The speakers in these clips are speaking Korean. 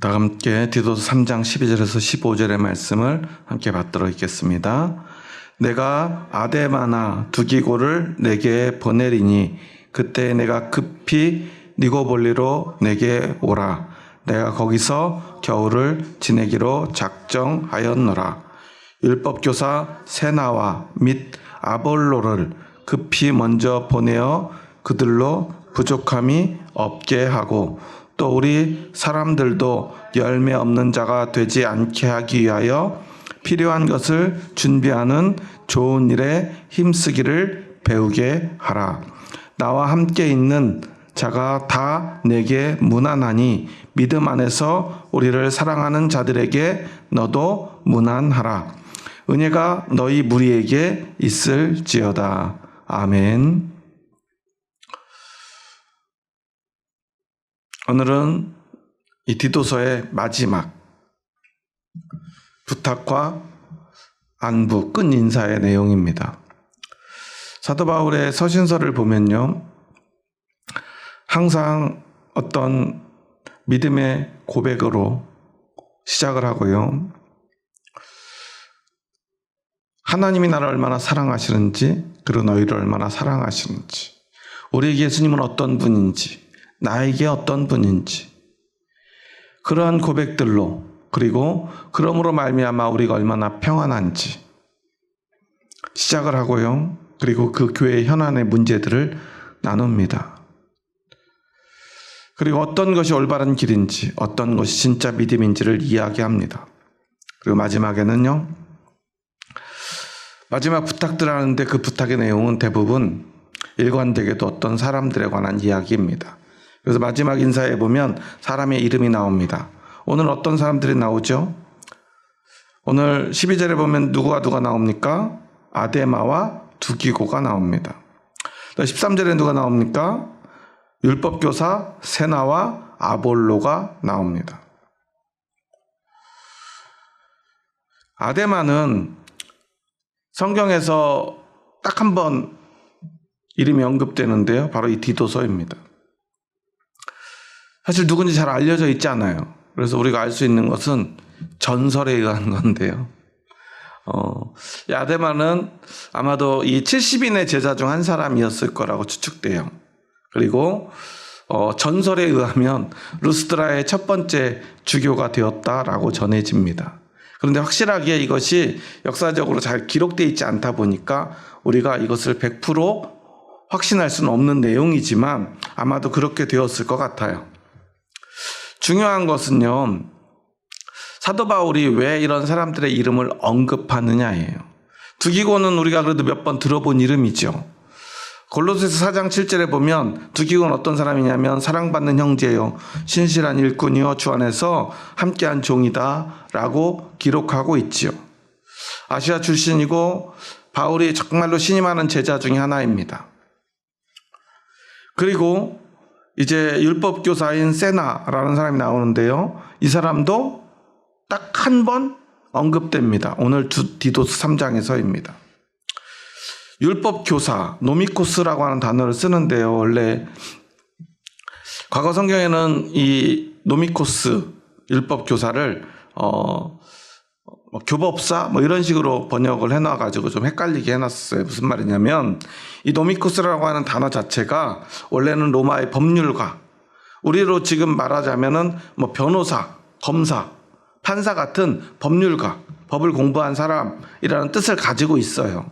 다 함께 디도서 3장 12절에서 15절의 말씀을 함께 받도록 있겠습니다. 내가 아데마나 두기고를 내게 보내리니 그때 내가 급히 니고볼리로 내게 오라. 내가 거기서 겨울을 지내기로 작정하였노라. 율법교사 세나와 및 아볼로를 급히 먼저 보내어 그들로 부족함이 없게 하고 또 우리 사람들도 열매 없는 자가 되지 않게 하기 위하여 필요한 것을 준비하는 좋은 일에 힘쓰기를 배우게 하라. 나와 함께 있는 자가 다 내게 무난하니 믿음 안에서 우리를 사랑하는 자들에게 너도 무난하라. 은혜가 너희 무리에게 있을지어다. 아멘. 오늘은 이 디도서의 마지막 부탁과 안부, 끝 인사의 내용입니다. 사도 바울의 서신서를 보면요, 항상 어떤 믿음의 고백으로 시작을 하고요, 하나님이 나를 얼마나 사랑하시는지, 그리고 너희를 얼마나 사랑하시는지, 우리 예수님은 어떤 분인지, 나에게 어떤 분인지, 그러한 고백들로, 그리고 그러므로 말미암아 우리가 얼마나 평안한지 시작을 하고요, 그리고 그 교회의 현안의 문제들을 나눕니다. 그리고 어떤 것이 올바른 길인지, 어떤 것이 진짜 믿음인지를 이야기합니다. 그리고 마지막에는요, 마지막 부탁들 하는데 그 부탁의 내용은 대부분 일관되게도 어떤 사람들에 관한 이야기입니다. 그래서 마지막 인사에 보면 사람의 이름이 나옵니다. 오늘 어떤 사람들이 나오죠? 오늘 12절에 보면 누가 나옵니까? 아데마와 두기고가 나옵니다. 13절에 누가 나옵니까? 율법교사 세나와 아볼로가 나옵니다. 아데마는 성경에서 딱 한 번 이름이 언급되는데요, 바로 이 디도서입니다. 사실 누군지 잘 알려져 있지 않아요. 그래서 우리가 알 수 있는 것은 전설에 의한 건데요, 이 아데마는 아마도 이 70인의 제자 중 한 사람이었을 거라고 추측돼요. 그리고 전설에 의하면 루스드라의 첫 번째 주교가 되었다라고 전해집니다. 그런데 확실하게 이것이 역사적으로 잘 기록되어 있지 않다 보니까 우리가 이것을 100% 확신할 수는 없는 내용이지만 아마도 그렇게 되었을 것 같아요. 중요한 것은요, 사도 바울이 왜 이런 사람들의 이름을 언급하느냐예요. 두기고는 우리가 그래도 몇 번 들어본 이름이죠. 골로새서 4장 7절에 보면 두기고는 어떤 사람이냐면 사랑받는 형제요, 신실한 일꾼이요, 주 안에서 함께한 종이다 라고 기록하고 있지요. 아시아 출신이고 바울이 정말로 신임하는 제자 중에 하나입니다. 그리고 이제 율법교사인 세나라는 사람이 나오는데요, 이 사람도 딱 한 번 언급됩니다. 오늘 디도스 3장에서입니다. 율법교사, 노미코스라고 하는 단어를 쓰는데요, 원래 과거 성경에는 이 노미코스, 율법교사를 교법사 이런 식으로 번역을 해놔가지고 좀 헷갈리게 해놨어요. 무슨 말이냐면 이 노미코스라고 하는 단어 자체가 원래는 로마의 법률가, 우리로 지금 말하자면은 변호사, 검사, 판사 같은 법률가, 법을 공부한 사람이라는 뜻을 가지고 있어요.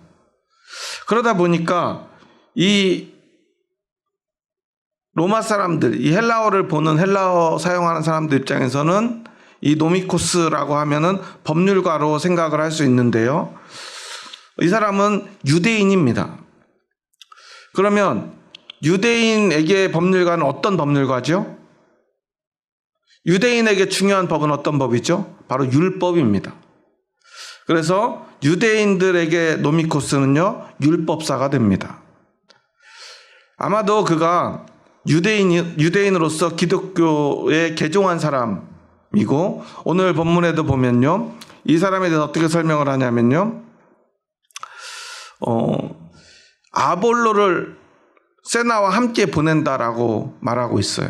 그러다 보니까 이 로마 사람들, 이 헬라어를 보는 헬라어 사용하는 사람들 입장에서는 이 노미코스라고 하면은 법률가로 생각을 할 수 있는데요, 이 사람은 유대인입니다. 그러면 유대인에게 법률가는 어떤 법률가죠? 유대인에게 중요한 법은 어떤 법이죠? 바로 율법입니다. 그래서 유대인들에게 노미코스는요, 율법사가 됩니다. 아마도 그가 유대인으로서 기독교에 개종한 사람이고, 오늘 본문에도 보면요, 이 사람에 대해서 어떻게 설명을 하냐면요, 아볼로를 세나와 함께 보낸다라고 말하고 있어요.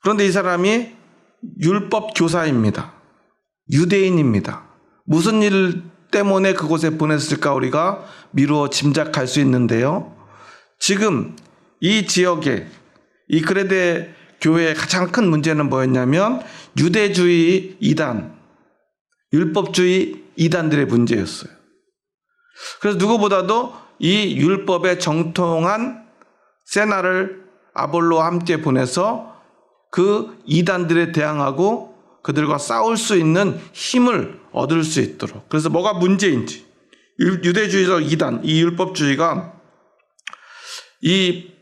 그런데 이 사람이 율법 교사입니다. 유대인입니다. 무슨 일 때문에 그곳에 보냈을까 우리가 미루어 짐작할 수 있는데요. 지금 이 지역에 이 그레데 교회의 가장 큰 문제는 뭐였냐면 유대주의 이단, 율법주의 이단들의 문제였어요. 그래서 누구보다도 이 율법에 정통한 세나를 아볼로와 함께 보내서 그 이단들에 대항하고 그들과 싸울 수 있는 힘을 얻을 수 있도록. 그래서 뭐가 문제인지, 유대주의적 이단, 이 율법주의가 이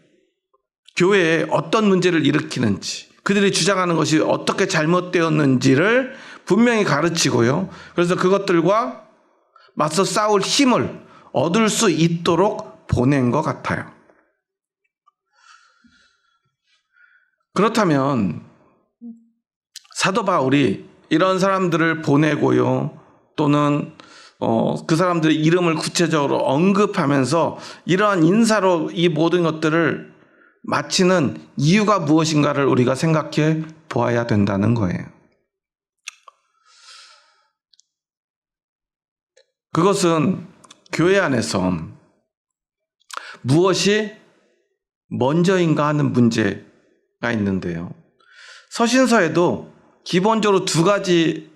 교회에 어떤 문제를 일으키는지, 그들이 주장하는 것이 어떻게 잘못되었는지를 분명히 가르치고요. 그래서 그것들과 맞서 싸울 힘을 얻을 수 있도록 보낸 것 같아요. 그렇다면 사도 바울이 이런 사람들을 보내고요, 또는 그 사람들의 이름을 구체적으로 언급하면서 이러한 인사로 이 모든 것들을 마치는 이유가 무엇인가를 우리가 생각해 보아야 된다는 거예요. 그것은 교회 안에서 무엇이 먼저인가 하는 문제가 있는데요. 서신서에도 기본적으로 두 가지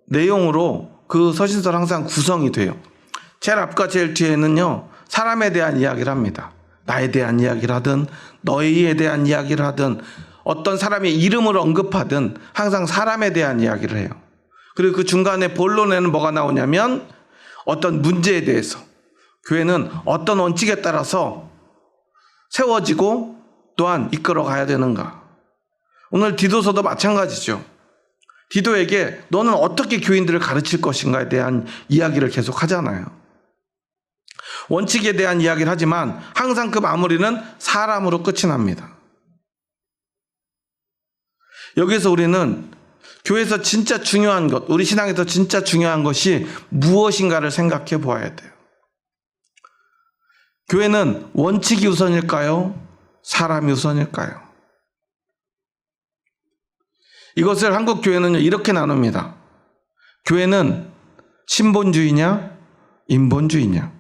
내용으로 그 서신서는 항상 구성이 돼요. 제일 앞과 제일 뒤에는요, 사람에 대한 이야기를 합니다. 나에 대한 이야기를 하든 너희에 대한 이야기를 하든 어떤 사람의 이름을 언급하든 항상 사람에 대한 이야기를 해요. 그리고 그 중간에 본론에는 뭐가 나오냐면 어떤 문제에 대해서 교회는 어떤 원칙에 따라서 세워지고 또한 이끌어 가야 되는가. 오늘 디도서도 마찬가지죠. 디도에게 너는 어떻게 교인들을 가르칠 것인가에 대한 이야기를 계속 하잖아요. 원칙에 대한 이야기를 하지만 항상 그 마무리는 사람으로 끝이 납니다. 여기서 우리는 교회에서 진짜 중요한 것, 우리 신앙에서 진짜 중요한 것이 무엇인가를 생각해 보아야 돼요. 교회는 원칙이 우선일까요? 사람이 우선일까요? 이것을 한국 교회는 이렇게 나눕니다. 교회는 신본주의냐, 인본주의냐?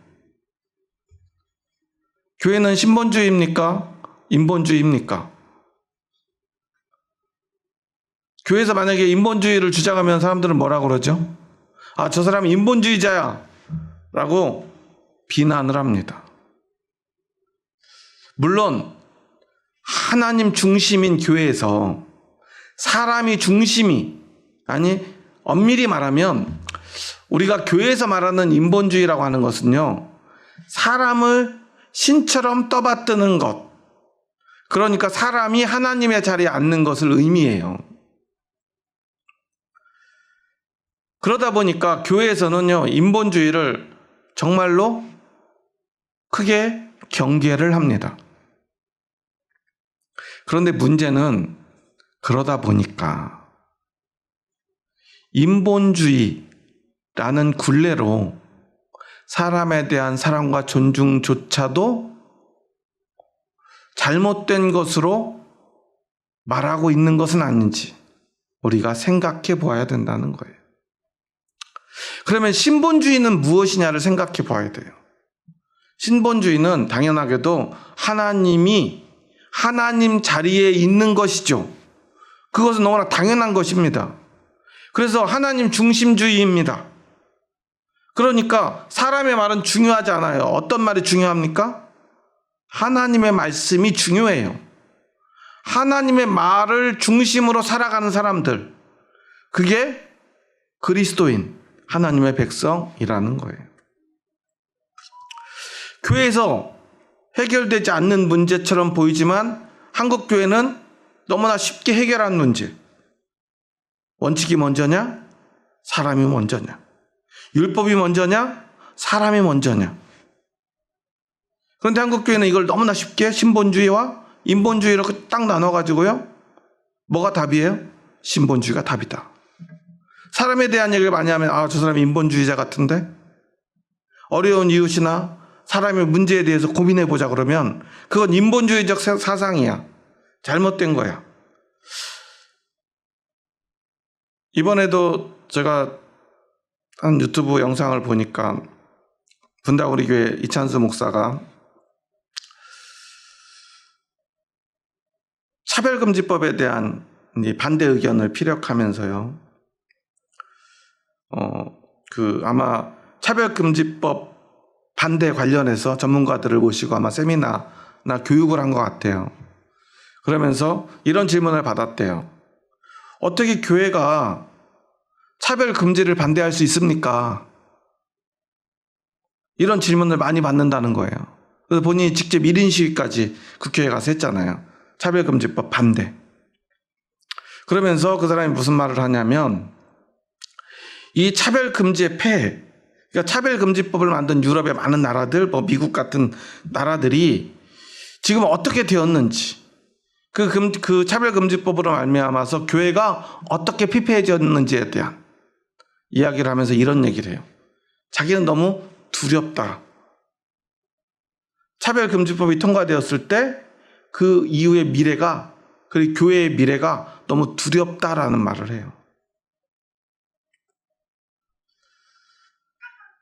교회는 신본주의입니까? 인본주의입니까? 교회에서 만약에 인본주의를 주장하면 사람들은 뭐라고 그러죠? 아, 저 사람이 인본주의자야 라고 비난을 합니다. 물론 하나님 중심인 교회에서 사람이 중심이, 아니 엄밀히 말하면 우리가 교회에서 말하는 인본주의라고 하는 것은요, 사람을 신처럼 떠받드는 것, 그러니까 사람이 하나님의 자리에 앉는 것을 의미해요. 그러다 보니까 교회에서는요, 인본주의를 정말로 크게 경계를 합니다. 그런데 문제는 그러다 보니까 인본주의라는 굴레로 사람에 대한 사랑과 존중조차도 잘못된 것으로 말하고 있는 것은 아닌지 우리가 생각해 보아야 된다는 거예요. 그러면 신본주의는 무엇이냐를 생각해 봐야 돼요. 신본주의는 당연하게도 하나님이 하나님 자리에 있는 것이죠. 그것은 너무나 당연한 것입니다. 그래서 하나님 중심주의입니다. 그러니까 사람의 말은 중요하지 않아요. 어떤 말이 중요합니까? 하나님의 말씀이 중요해요. 하나님의 말을 중심으로 살아가는 사람들, 그게 그리스도인, 하나님의 백성이라는 거예요. 교회에서 해결되지 않는 문제처럼 보이지만 한국 교회는 너무나 쉽게 해결한 문제. 원칙이 먼저냐? 사람이 먼저냐? 율법이 먼저냐? 사람이 먼저냐? 그런데 한국 교회는 이걸 너무나 쉽게 신본주의와 인본주의로 딱 나눠가지고요, 뭐가 답이에요? 신본주의가 답이다. 사람에 대한 얘기를 많이 하면 아, 저 사람이 인본주의자 같은데? 어려운 이웃이나 사람의 문제에 대해서 고민해보자 그러면 그건 인본주의적 사상이야. 잘못된 거야. 이번에도 제가 한 유튜브 영상을 보니까 분당 우리 교회 이찬수 목사가 차별금지법에 대한 반대 의견을 피력하면서요. 아마 차별금지법 반대 관련해서 전문가들을 모시고 아마 세미나나 교육을 한 것 같아요. 그러면서 이런 질문을 받았대요. 어떻게 교회가 차별금지를 반대할 수 있습니까? 이런 질문을 많이 받는다는 거예요. 그래서 본인이 직접 1인 시위까지 국회에 가서 했잖아요. 차별금지법 반대. 그러면서 그 사람이 무슨 말을 하냐면 이 차별금지의 폐해, 그러니까 차별금지법을 만든 유럽의 많은 나라들, 미국 같은 나라들이 지금 어떻게 되었는지, 그 차별금지법으로 말미암아서 교회가 어떻게 피폐해졌는지에 대한 이야기를 하면서 이런 얘기를 해요. 자기는 너무 두렵다. 차별금지법이 통과되었을 때 그 이후의 미래가, 그리고 교회의 미래가 너무 두렵다라는 말을 해요.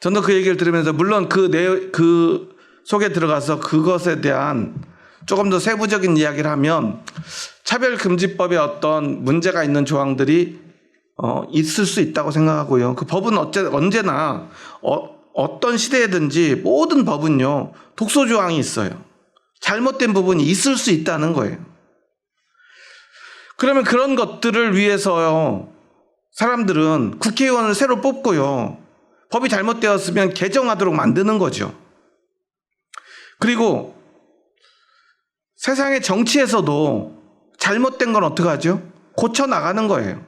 저는 그 얘기를 들으면서 물론 그 속에 들어가서 그것에 대한 조금 더 세부적인 이야기를 하면 차별금지법에 어떤 문제가 있는 조항들이 있을 수 있다고 생각하고요. 그 법은 언제나 어떤 시대에든지 모든 법은요, 독소조항이 있어요. 잘못된 부분이 있을 수 있다는 거예요. 그러면 그런 것들을 위해서요, 사람들은 국회의원을 새로 뽑고요, 법이 잘못되었으면 개정하도록 만드는 거죠. 그리고 세상의 정치에서도 잘못된 건 어떻게 하죠? 고쳐나가는 거예요.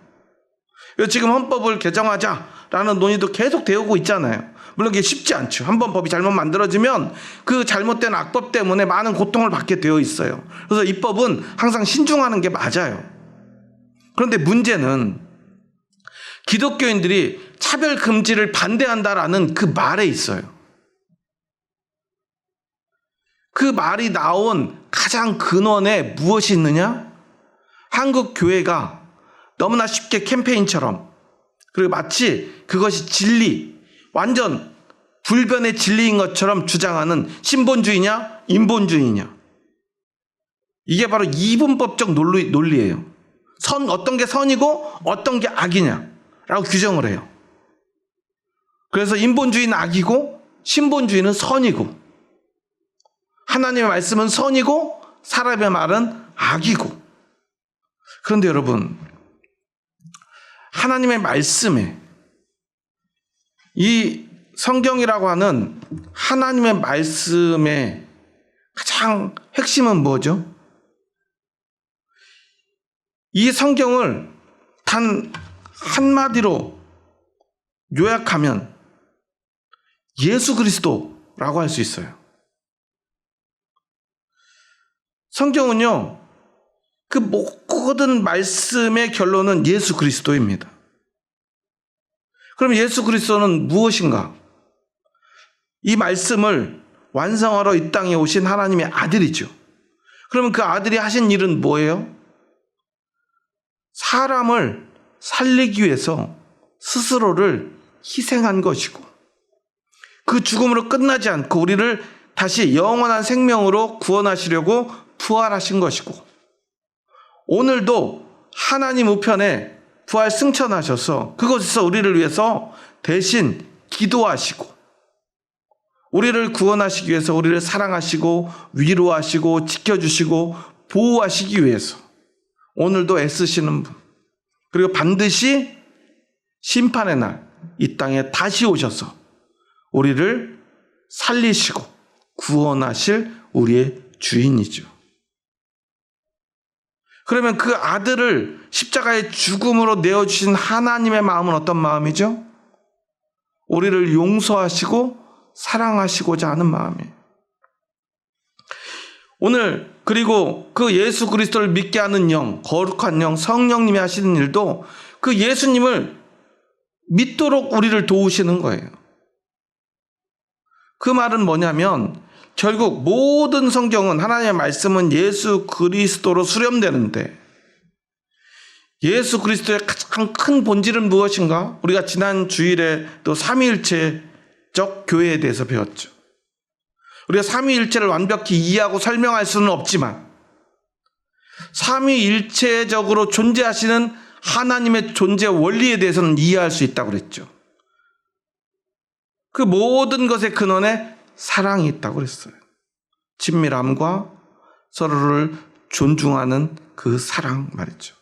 지금 헌법을 개정하자라는 논의도 계속 되어오고 있잖아요. 물론 이게 쉽지 않죠. 한번 법이 잘못 만들어지면 그 잘못된 악법 때문에 많은 고통을 받게 되어 있어요. 그래서 이 법은 항상 신중하는 게 맞아요. 그런데 문제는 기독교인들이 차별금지를 반대한다라는 그 말에 있어요. 그 말이 나온 가장 근원에 무엇이 있느냐? 한국 교회가 너무나 쉽게 캠페인처럼, 그리고 마치 그것이 진리, 완전 불변의 진리인 것처럼 주장하는 신본주의냐 인본주의냐, 이게 바로 이분법적 논리예요. 어떤 게 선이고 어떤 게 악이냐라고 규정을 해요. 그래서 인본주의는 악이고 신본주의는 선이고, 하나님의 말씀은 선이고 사람의 말은 악이고. 그런데 여러분, 하나님의 말씀에, 이 성경이라고 하는 하나님의 말씀의 가장 핵심은 뭐죠? 이 성경을 단 한마디로 요약하면 예수 그리스도라고 할 수 있어요. 성경은요, 그 모든 말씀의 결론은 예수 그리스도입니다. 그럼 예수 그리스도는 무엇인가? 이 말씀을 완성하러 이 땅에 오신 하나님의 아들이죠. 그러면 그 아들이 하신 일은 뭐예요? 사람을 살리기 위해서 스스로를 희생한 것이고, 그 죽음으로 끝나지 않고 우리를 다시 영원한 생명으로 구원하시려고 부활하신 것이고, 오늘도 하나님 우편에 부활 승천하셔서 그곳에서 우리를 위해서 대신 기도하시고, 우리를 구원하시기 위해서 우리를 사랑하시고 위로하시고 지켜주시고 보호하시기 위해서 오늘도 애쓰시는 분, 그리고 반드시 심판의 날 이 땅에 다시 오셔서 우리를 살리시고 구원하실 우리의 주인이죠. 그러면 그 아들을 십자가의 죽음으로 내어주신 하나님의 마음은 어떤 마음이죠? 우리를 용서하시고 사랑하시고자 하는 마음이에요. 오늘 그리고 그 예수 그리스도를 믿게 하는 영, 거룩한 영, 성령님이 하시는 일도 그 예수님을 믿도록 우리를 도우시는 거예요. 그 말은 뭐냐면 결국 모든 성경은, 하나님의 말씀은 예수 그리스도로 수렴되는데, 예수 그리스도의 가장 큰 본질은 무엇인가? 우리가 지난 주일에 또 삼위일체적 교회에 대해서 배웠죠. 우리가 삼위일체를 완벽히 이해하고 설명할 수는 없지만 삼위일체적으로 존재하시는 하나님의 존재 원리에 대해서는 이해할 수 있다고 그랬죠. 그 모든 것의 근원에 사랑이 있다고 그랬어요. 친밀함과 서로를 존중하는 그 사랑 말이죠.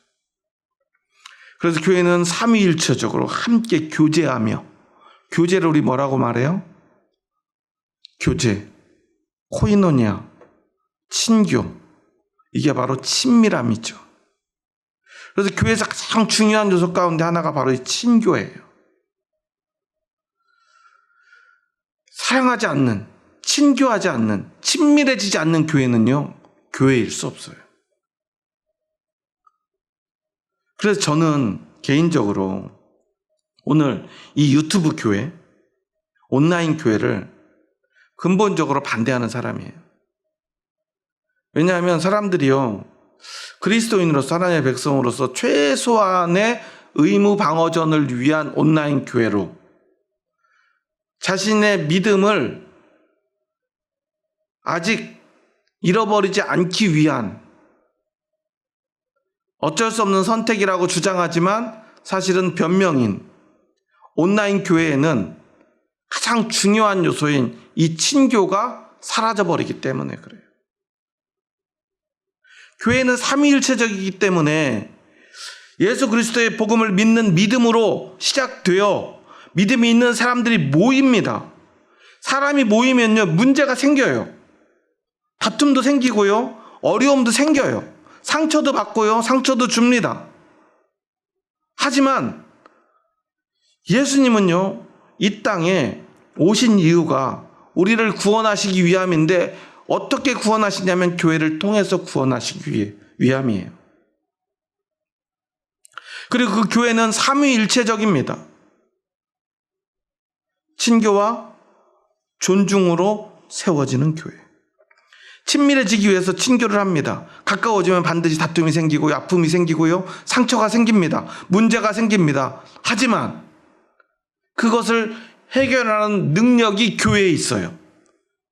그래서 교회는 삼위일체적으로 함께 교제하며, 교제를 우리 뭐라고 말해요? 교제, 코이노니아, 친교, 이게 바로 친밀함이죠. 그래서 교회에서 가장 중요한 요소 가운데 하나가 바로 이 친교예요. 사랑하지 않는, 친교하지 않는, 친밀해지지 않는 교회는요, 교회일 수 없어요. 그래서 저는 개인적으로 오늘 이 유튜브 교회, 온라인 교회를 근본적으로 반대하는 사람이에요. 왜냐하면 사람들이요, 그리스도인으로서, 하나님의 백성으로서 최소한의 의무 방어전을 위한 온라인 교회로 자신의 믿음을 아직 잃어버리지 않기 위한 어쩔 수 없는 선택이라고 주장하지만 사실은 변명인 온라인 교회에는 가장 중요한 요소인 이 친교가 사라져버리기 때문에 그래요. 교회는 삼위일체적이기 때문에 예수 그리스도의 복음을 믿는 믿음으로 시작되어 믿음이 있는 사람들이 모입니다. 사람이 모이면요, 문제가 생겨요. 다툼도 생기고요, 어려움도 생겨요. 상처도 받고요, 상처도 줍니다. 하지만 예수님은요, 이 땅에 오신 이유가 우리를 구원하시기 위함인데 어떻게 구원하시냐면 교회를 통해서 구원하시기 위함이에요. 그리고 그 교회는 삼위일체적입니다. 친교와 존중으로 세워지는 교회. 친밀해지기 위해서 친교를 합니다. 가까워지면 반드시 다툼이 생기고요, 아픔이 생기고요, 상처가 생깁니다. 문제가 생깁니다. 하지만 그것을 해결하는 능력이 교회에 있어요.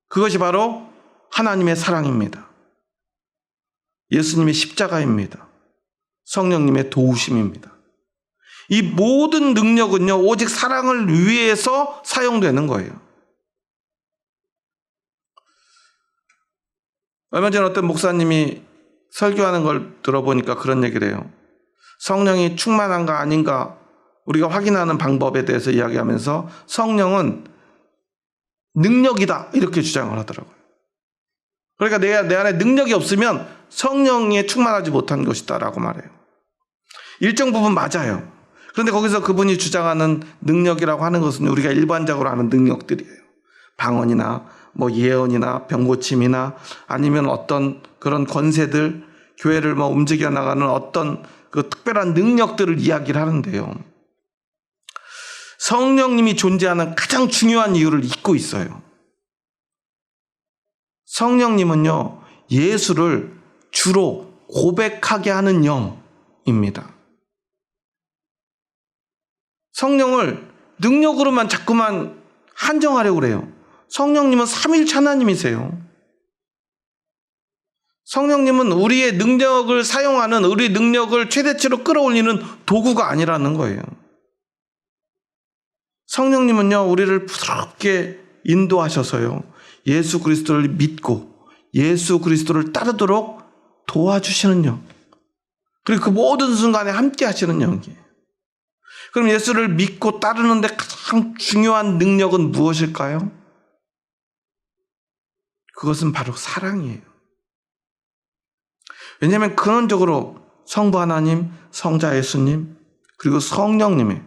그것이 바로 하나님의 사랑입니다. 예수님의 십자가입니다. 성령님의 도우심입니다. 이 모든 능력은요, 오직 사랑을 위해서 사용되는 거예요. 얼마 전에 어떤 목사님이 설교하는 걸 들어보니까 그런 얘기를 해요. 성령이 충만한가 아닌가 우리가 확인하는 방법에 대해서 이야기하면서 성령은 능력이다 이렇게 주장을 하더라고요. 그러니까 내 안에 능력이 없으면 성령에 충만하지 못한 것이다 라고 말해요. 일정 부분 맞아요. 그런데 거기서 그분이 주장하는 능력이라고 하는 것은 우리가 일반적으로 아는 능력들이에요. 방언이나 뭐 예언이나 병고침이나 아니면 어떤 그런 권세들, 교회를 뭐 움직여 나가는 어떤 그 특별한 능력들을 이야기를 하는데요. 성령님이 존재하는 가장 중요한 이유를 잊고 있어요. 성령님은요, 예수를 주로 고백하게 하는 영입니다. 성령을 능력으로만 자꾸만 한정하려고 그래요. 성령님은 삼위일체 하나님이세요. 성령님은 우리의 능력을 사용하는, 우리의 능력을 최대치로 끌어올리는 도구가 아니라는 거예요. 성령님은요, 우리를 부드럽게 인도하셔서요, 예수 그리스도를 믿고 예수 그리스도를 따르도록 도와주시는 영. 그리고 그 모든 순간에 함께 하시는 영이에요. 그럼 예수를 믿고 따르는데 가장 중요한 능력은 무엇일까요? 그것은 바로 사랑이에요. 왜냐하면 근원적으로 성부 하나님, 성자 예수님, 그리고 성령님의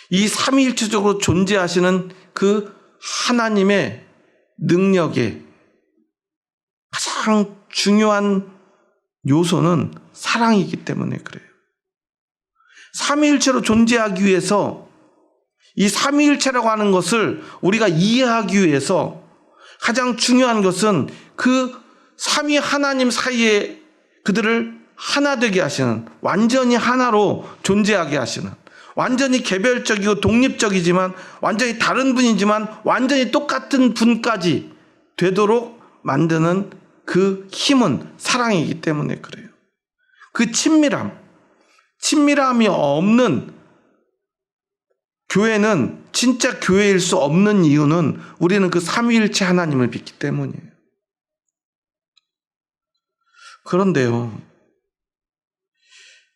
이 삼위일체적으로 존재하시는 그 하나님의 능력의 가장 중요한 요소는 사랑이기 때문에 그래요. 삼위일체로 존재하기 위해서 이 삼위일체라고 하는 것을 우리가 이해하기 위해서 가장 중요한 것은 그 삼위 하나님 사이에 그들을 하나 되게 하시는, 완전히 하나로 존재하게 하시는, 완전히 개별적이고 독립적이지만 완전히 다른 분이지만 완전히 똑같은 분까지 되도록 만드는 그 힘은 사랑이기 때문에 그래요. 그 친밀함이 없는 교회는 진짜 교회일 수 없는 이유는 우리는 그 삼위일체 하나님을 믿기 때문이에요. 그런데요,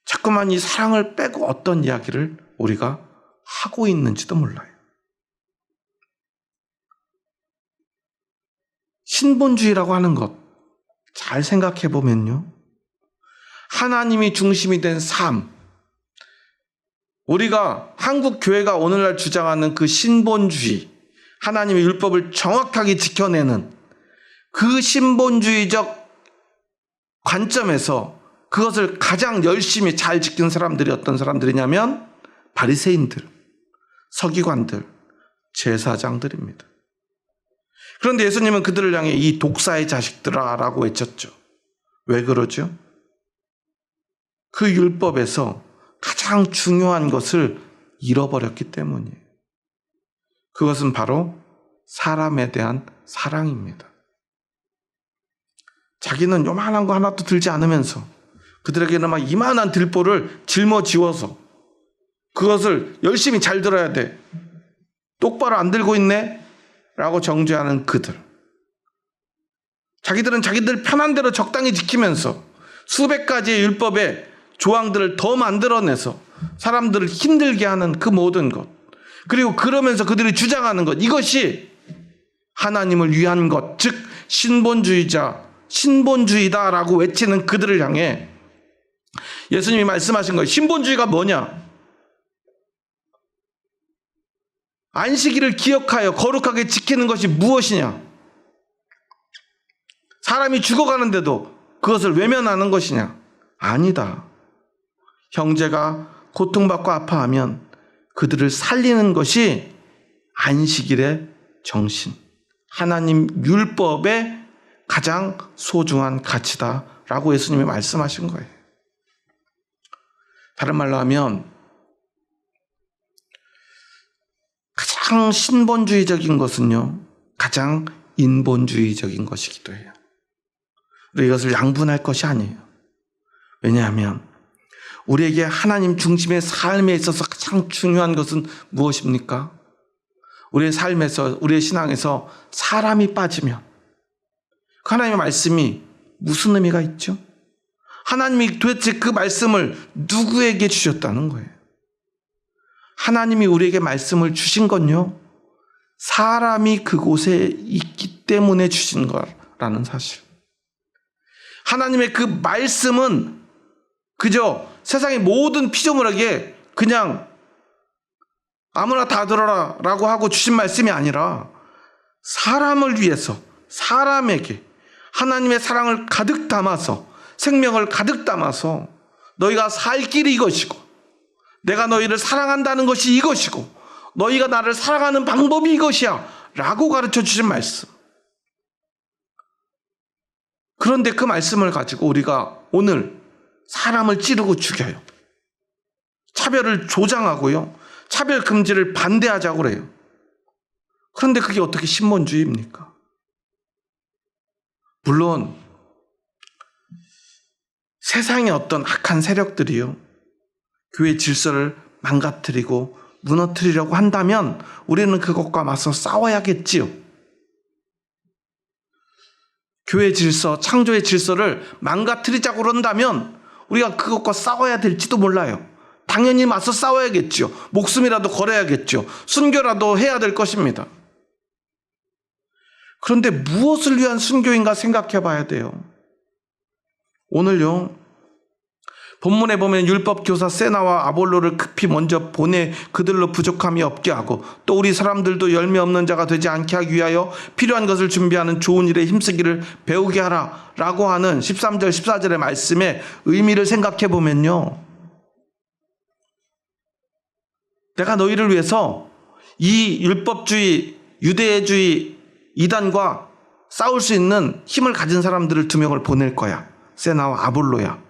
자꾸만 이 사랑을 빼고 어떤 이야기를 우리가 하고 있는지도 몰라요. 신본주의라고 하는 것 잘 생각해 보면요, 하나님이 중심이 된 삶, 우리가 한국 교회가 오늘날 주장하는 그 신본주의, 하나님의 율법을 정확하게 지켜내는 그 신본주의적 관점에서 그것을 가장 열심히 잘 지킨 사람들이 어떤 사람들이냐면 바리새인들, 서기관들, 제사장들입니다. 그런데 예수님은 그들을 향해 이 독사의 자식들아 라고 외쳤죠. 왜 그러죠? 그 율법에서 가장 중요한 것을 잃어버렸기 때문이에요. 그것은 바로 사람에 대한 사랑입니다. 자기는 요만한 거 하나도 들지 않으면서 그들에게는 막 이만한 들보를 짊어지워서 그것을 열심히 잘 들어야 돼, 똑바로 안 들고 있네 라고 정죄하는 그들. 자기들은 자기들 편한 대로 적당히 지키면서 수백 가지의 율법의 조항들을 더 만들어내서 사람들을 힘들게 하는 그 모든 것, 그리고 그러면서 그들이 주장하는 것, 이것이 하나님을 위한 것, 즉 신본주의다라고 외치는 그들을 향해 예수님이 말씀하신 거예요. 신본주의가 뭐냐? 안식일을 기억하여 거룩하게 지키는 것이 무엇이냐? 사람이 죽어가는데도 그것을 외면하는 것이냐? 아니다. 형제가 고통받고 아파하면 그들을 살리는 것이 안식일의 정신, 하나님 율법의 가장 소중한 가치다라고 예수님이 말씀하신 거예요. 다른 말로 하면 가장 신본주의적인 것은요, 가장 인본주의적인 것이기도 해요. 우리 이것을 양분할 것이 아니에요. 왜냐하면 우리에게 하나님 중심의 삶에 있어서 가장 중요한 것은 무엇입니까? 우리의 삶에서, 우리의 신앙에서 사람이 빠지면 그 하나님의 말씀이 무슨 의미가 있죠? 하나님이 도대체 그 말씀을 누구에게 주셨다는 거예요? 하나님이 우리에게 말씀을 주신 건요, 사람이 그곳에 있기 때문에 주신 거라는 사실. 하나님의 그 말씀은 그저 세상의 모든 피조물에게 그냥 아무나 다 들어라 라고 하고 주신 말씀이 아니라 사람을 위해서, 사람에게 하나님의 사랑을 가득 담아서, 생명을 가득 담아서 너희가 살 길이 이것이고, 내가 너희를 사랑한다는 것이 이것이고, 너희가 나를 사랑하는 방법이 이것이야 라고 가르쳐 주신 말씀. 그런데 그 말씀을 가지고 우리가 오늘 사람을 찌르고 죽여요. 차별을 조장하고요, 차별 금지를 반대하자고 그래요. 그런데 그게 어떻게 신본주의입니까? 물론 세상의 어떤 악한 세력들이요, 교회 질서를 망가뜨리고 무너뜨리려고 한다면 우리는 그것과 맞서 싸워야겠지요. 교회 질서, 창조의 질서를 망가뜨리자고 그런다면 우리가 그것과 싸워야 될지도 몰라요. 당연히 맞서 싸워야겠죠. 목숨이라도 걸어야겠죠. 순교라도 해야 될 것입니다. 그런데 무엇을 위한 순교인가 생각해 봐야 돼요. 오늘요, 본문에 보면 율법 교사 세나와 아볼로를 급히 먼저 보내 그들로 부족함이 없게 하고, 또 우리 사람들도 열매 없는 자가 되지 않게 하기 위하여 필요한 것을 준비하는 좋은 일에 힘쓰기를 배우게 하라 라고 하는 13절 14절의 말씀의 의미를 생각해 보면요, 내가 너희를 위해서 이 율법주의, 유대주의 이단과 싸울 수 있는 힘을 가진 사람들을 2명을 보낼 거야. 세나와 아볼로야.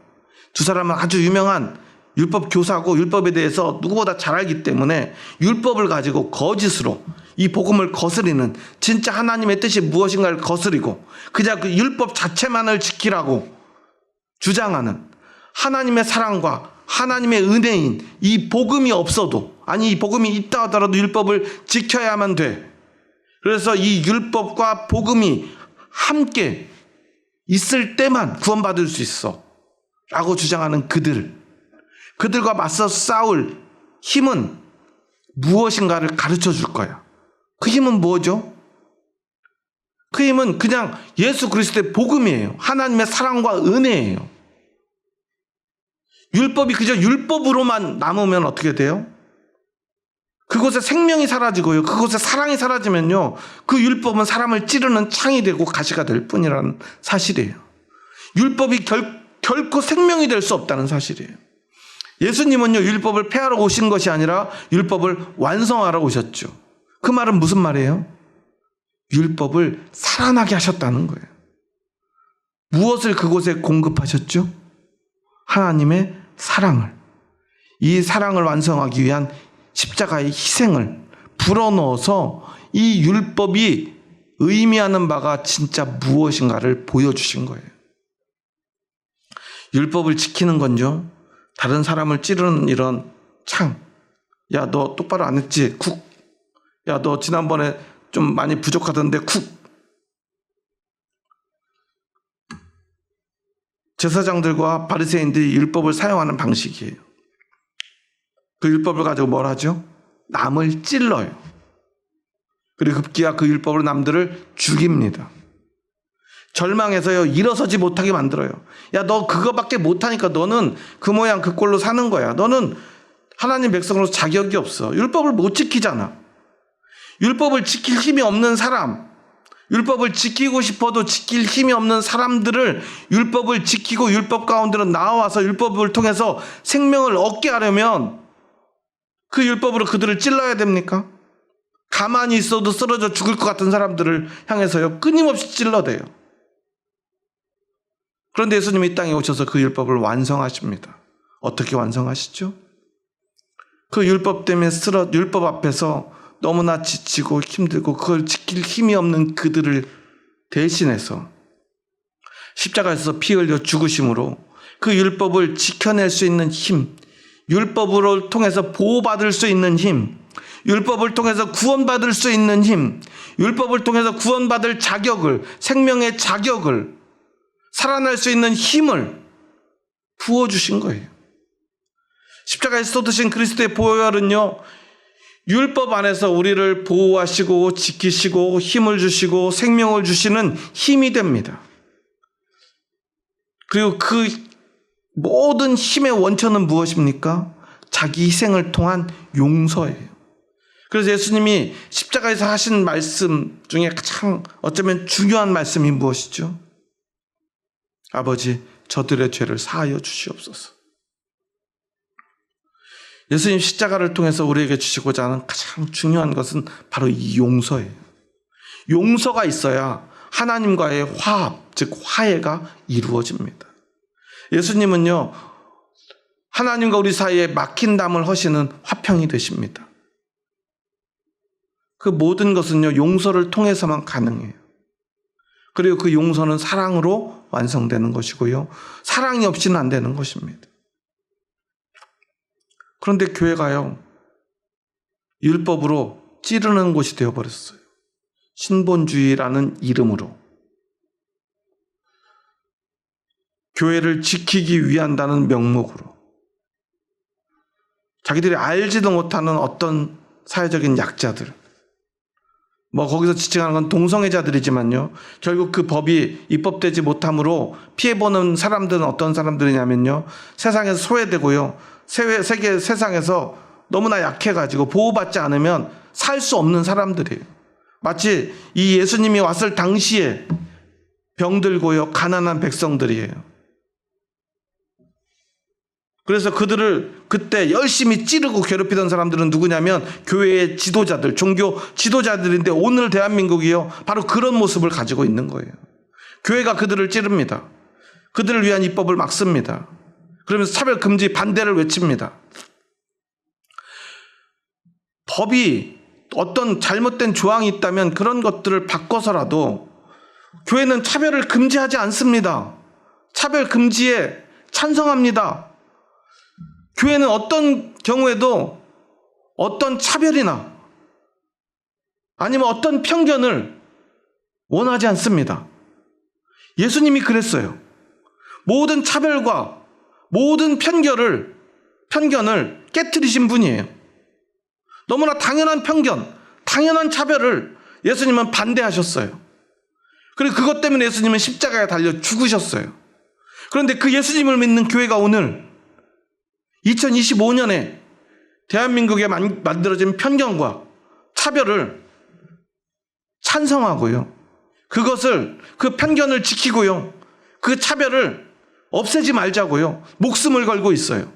두 사람은 아주 유명한 율법 교사고 율법에 대해서 누구보다 잘 알기 때문에 율법을 가지고 거짓으로 이 복음을 거스리는, 진짜 하나님의 뜻이 무엇인가를 거스리고 그냥 그 율법 자체만을 지키라고 주장하는, 하나님의 사랑과 하나님의 은혜인 이 복음이 없어도, 아니 이 복음이 있다 하더라도 율법을 지켜야만 돼. 그래서 이 율법과 복음이 함께 있을 때만 구원받을 수 있어 라고 주장하는 그들과 맞서 싸울 힘은 무엇인가를 가르쳐 줄 거야. 그 힘은 뭐죠? 그 힘은 그냥 예수 그리스도의 복음이에요. 하나님의 사랑과 은혜예요. 율법이 그저 율법으로만 남으면 어떻게 돼요? 그곳에 생명이 사라지고요, 그곳에 사랑이 사라지면요, 그 율법은 사람을 찌르는 창이 되고 가시가 될 뿐이라는 사실이에요. 율법이 결코 생명이 될 수 없다는 사실이에요. 예수님은요, 율법을 폐하러 오신 것이 아니라 율법을 완성하러 오셨죠. 그 말은 무슨 말이에요? 율법을 살아나게 하셨다는 거예요. 무엇을 그곳에 공급하셨죠? 하나님의 사랑을. 이 사랑을 완성하기 위한 십자가의 희생을 불어넣어서 이 율법이 의미하는 바가 진짜 무엇인가를 보여주신 거예요. 율법을 지키는 건요, 다른 사람을 찌르는 이런 창. 야, 너 똑바로 안 했지? 쿡. 야, 너 지난번에 좀 많이 부족하던데 쿡. 제사장들과 바리새인들이 율법을 사용하는 방식이에요. 그 율법을 가지고 뭘 하죠? 남을 찔러요. 그리고 급기야 그 율법으로 남들을 죽입니다. 절망해서요, 일어서지 못하게 만들어요. 야, 너 그거밖에 못하니까 너는 그 모양 그 꼴로 사는 거야. 너는 하나님 백성으로서 자격이 없어. 율법을 못 지키잖아. 율법을 지킬 힘이 없는 사람, 율법을 지키고 싶어도 지킬 힘이 없는 사람들을 율법을 지키고 율법 가운데로 나와서 율법을 통해서 생명을 얻게 하려면 그 율법으로 그들을 찔러야 됩니까? 가만히 있어도 쓰러져 죽을 것 같은 사람들을 향해서요, 끊임없이 찔러대요. 그런데 예수님이 이 땅에 오셔서 그 율법을 완성하십니다. 어떻게 완성하시죠? 그 율법 때문에 율법 앞에서 너무나 지치고 힘들고 그걸 지킬 힘이 없는 그들을 대신해서 십자가에서 피 흘려 죽으심으로 그 율법을 지켜낼 수 있는 힘, 율법으로 통해서 보호받을 수 있는 힘, 율법을 통해서 구원받을 수 있는 힘, 율법을 통해서 구원받을 자격을, 생명의 자격을, 살아날 수 있는 힘을 부어주신 거예요. 십자가에서 쏟으신 그리스도의 보혈은요, 율법 안에서 우리를 보호하시고 지키시고 힘을 주시고 생명을 주시는 힘이 됩니다. 그리고 그 모든 힘의 원천은 무엇입니까? 자기 희생을 통한 용서예요. 그래서 예수님이 십자가에서 하신 말씀 중에 가장 어쩌면 중요한 말씀이 무엇이죠? 아버지, 저들의 죄를 사하여 주시옵소서. 예수님 십자가를 통해서 우리에게 주시고자 하는 가장 중요한 것은 바로 이 용서예요. 용서가 있어야 하나님과의 화합, 즉 화해가 이루어집니다. 예수님은요, 하나님과 우리 사이에 막힌 담을 허시는 화평이 되십니다. 그 모든 것은요, 용서를 통해서만 가능해요. 그리고 그 용서는 사랑으로 완성되는 것이고요, 사랑이 없이는 안 되는 것입니다. 그런데 교회가요, 율법으로 찌르는 곳이 되어버렸어요. 신본주의라는 이름으로 교회를 지키기 위한다는 명목으로 자기들이 알지도 못하는 어떤 사회적인 약자들, 거기서 지칭하는 건 동성애자들이지만요, 결국 그 법이 입법되지 못함으로 피해보는 사람들은 어떤 사람들이냐면요, 세상에서 소외되고요, 세상에서 너무나 약해가지고 보호받지 않으면 살 수 없는 사람들이에요. 마치 이 예수님이 왔을 당시에 병들고요, 가난한 백성들이에요. 그래서 그들을 그때 열심히 찌르고 괴롭히던 사람들은 누구냐면 교회의 지도자들, 종교 지도자들인데 오늘 대한민국이요, 바로 그런 모습을 가지고 있는 거예요. 교회가 그들을 찌릅니다. 그들을 위한 입법을 막습니다. 그러면서 차별 금지 반대를 외칩니다. 법이 어떤 잘못된 조항이 있다면 그런 것들을 바꿔서라도 교회는 차별을 금지하지 않습니다. 차별 금지에 찬성합니다. 교회는 어떤 경우에도 어떤 차별이나 아니면 어떤 편견을 원하지 않습니다. 예수님이 그랬어요. 모든 차별과 모든 편견을 깨트리신 분이에요. 너무나 당연한 편견, 당연한 차별을 예수님은 반대하셨어요. 그리고 그것 때문에 예수님은 십자가에 달려 죽으셨어요. 그런데 그 예수님을 믿는 교회가 오늘 2025년에 대한민국에 만들어진 편견과 차별을 찬성하고요. 그 편견을 지키고요. 그 차별을 없애지 말자고요. 목숨을 걸고 있어요.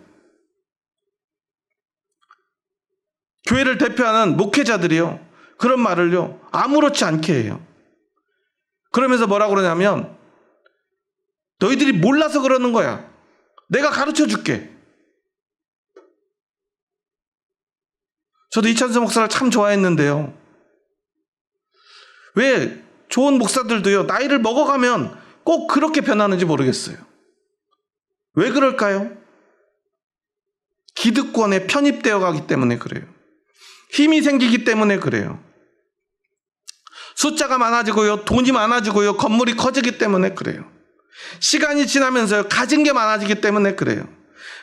교회를 대표하는 목회자들이요. 그런 말을요. 아무렇지 않게 해요. 그러면서 뭐라고 그러냐면 너희들이 몰라서 그러는 거야. 내가 가르쳐 줄게. 저도 이찬수 목사를 참 좋아했는데요. 왜 좋은 목사들도요. 나이를 먹어가면 꼭 그렇게 변하는지 모르겠어요. 왜 그럴까요? 기득권에 편입되어 가기 때문에 그래요. 힘이 생기기 때문에 그래요. 숫자가 많아지고요. 돈이 많아지고요. 건물이 커지기 때문에 그래요. 시간이 지나면서요. 가진 게 많아지기 때문에 그래요.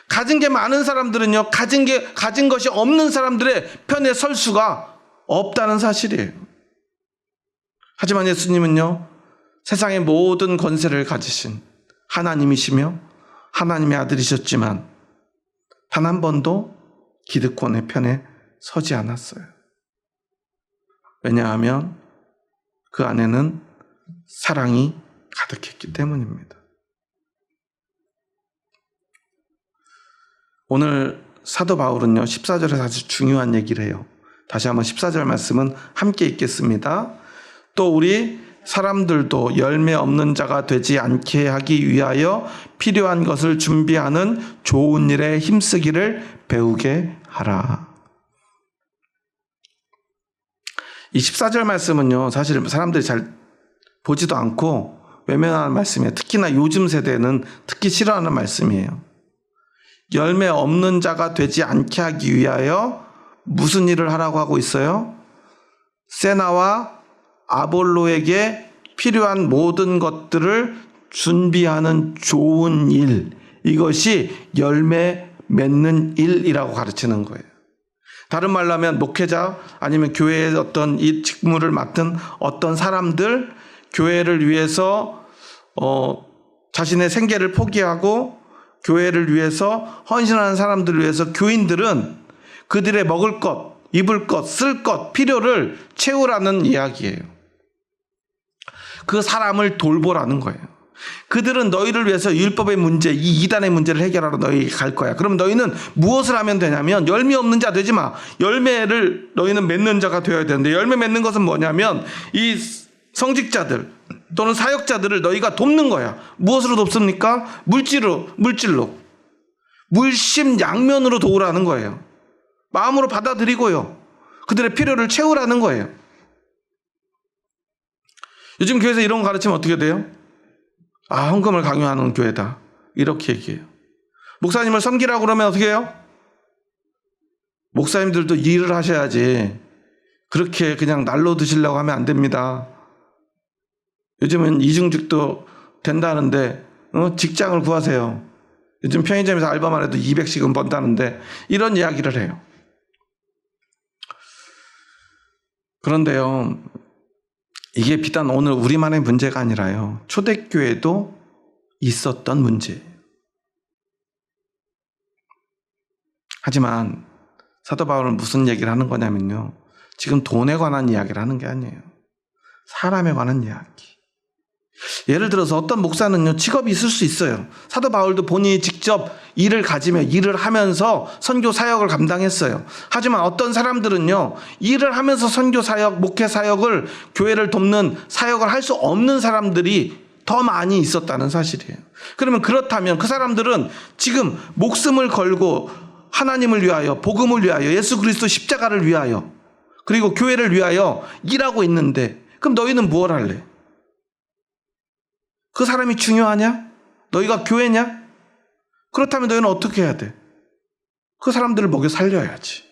가진 게 많은 사람들은요. 가진 것이 없는 사람들의 편에 설 수가 없다는 사실이에요. 하지만 예수님은요. 세상의 모든 권세를 가지신 하나님이시며 하나님의 아들이셨지만 단 한 번도 기득권의 편에 서지 않았어요. 왜냐하면 그 안에는 사랑이 가득했기 때문입니다. 오늘 사도 바울은요 14절에서 아주 중요한 얘기를 해요. 다시 한번 14절 말씀은 함께 읽겠습니다. 또 우리 사람들도 열매 없는 자가 되지 않게 하기 위하여 필요한 것을 준비하는 좋은 일에 힘쓰기를 배우게 하라. 이 14절 말씀은요 사실 사람들이 잘 보지도 않고 외면하는 말씀이에요. 특히나 요즘 세대는 특히 싫어하는 말씀이에요. 열매 없는 자가 되지 않게 하기 위하여 무슨 일을 하라고 하고 있어요? 세나와 아볼로에게 필요한 모든 것들을 준비하는 좋은 일, 이것이 열매 맺는 일이라고 가르치는 거예요. 다른 말로 하면 목회자 아니면 교회의 어떤 이 직무를 맡은 어떤 사람들, 교회를 위해서 자신의 생계를 포기하고 교회를 위해서 헌신하는 사람들을 위해서 교인들은 그들의 먹을 것, 입을 것, 쓸 것, 필요를 채우라는 이야기예요. 그 사람을 돌보라는 거예요. 그들은 너희를 위해서 율법의 문제, 이 이단의 문제를 해결하러 너희에게 갈 거야. 그럼 너희는 무엇을 하면 되냐면 열매 없는 자 되지 마. 열매를 너희는 맺는 자가 되어야 되는데 열매 맺는 것은 뭐냐면 이 성직자들 또는 사역자들을 너희가 돕는 거야. 무엇으로 돕습니까? 물질로. 물심양면으로 도우라는 거예요. 마음으로 받아들이고요. 그들의 필요를 채우라는 거예요. 요즘 교회에서 이런 거 가르치면 어떻게 돼요? 아, 헌금을 강요하는 교회다. 이렇게 얘기해요. 목사님을 섬기라고 그러면 어떻게 해요? 목사님들도 일을 하셔야지. 그렇게 그냥 날로 드시려고 하면 안 됩니다. 요즘은 이중직도 된다는데 직장을 구하세요. 요즘 편의점에서 알바만 해도 200씩은 번다는데 이런 이야기를 해요. 그런데요. 이게 비단 오늘 우리만의 문제가 아니라요. 초대교회도 있었던 문제예요. 하지만 사도 바울은 무슨 얘기를 하는 거냐면요. 지금 돈에 관한 이야기를 하는 게 아니에요. 사람에 관한 이야기. 예를 들어서 어떤 목사는요. 직업이 있을 수 있어요. 사도 바울도 본인이 직접 일을 가지며 일을 하면서 선교 사역을 감당했어요. 하지만 어떤 사람들은요. 일을 하면서 선교 사역, 목회 사역을 교회를 돕는 사역을 할 수 없는 사람들이 더 많이 있었다는 사실이에요. 그러면 그렇다면 그 사람들은 지금 목숨을 걸고 하나님을 위하여, 복음을 위하여, 예수 그리스도 십자가를 위하여, 그리고 교회를 위하여 일하고 있는데, 그럼 너희는 무엇 할래? 그 사람이 중요하냐? 너희가 교회냐? 그렇다면 너희는 어떻게 해야 돼? 그 사람들을 먹여 살려야지.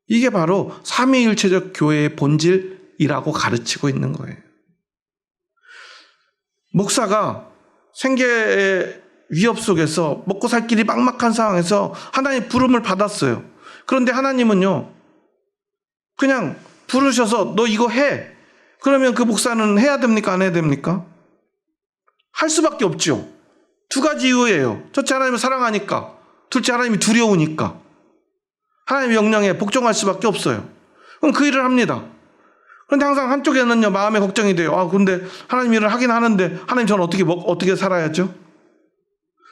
이게 바로 삼위일체적 교회의 본질이라고 가르치고 있는 거예요. 목사가 생계의 위협 속에서 먹고 살 길이 막막한 상황에서 하나님의 부름을 받았어요. 그런데 하나님은요, 그냥 부르셔서 너 이거 해. 그러면 그 목사는 해야 됩니까? 안 해야 됩니까? 할 수밖에 없죠. 두 가지 이유예요. 첫째, 하나님을 사랑하니까. 둘째, 하나님이 두려우니까. 하나님의 명령에 복종할 수밖에 없어요. 그럼 그 일을 합니다. 그런데 항상 한쪽에는요, 마음에 걱정이 돼요. 근데 하나님 일을 하긴 하는데 하나님 저는 어떻게 살아야죠?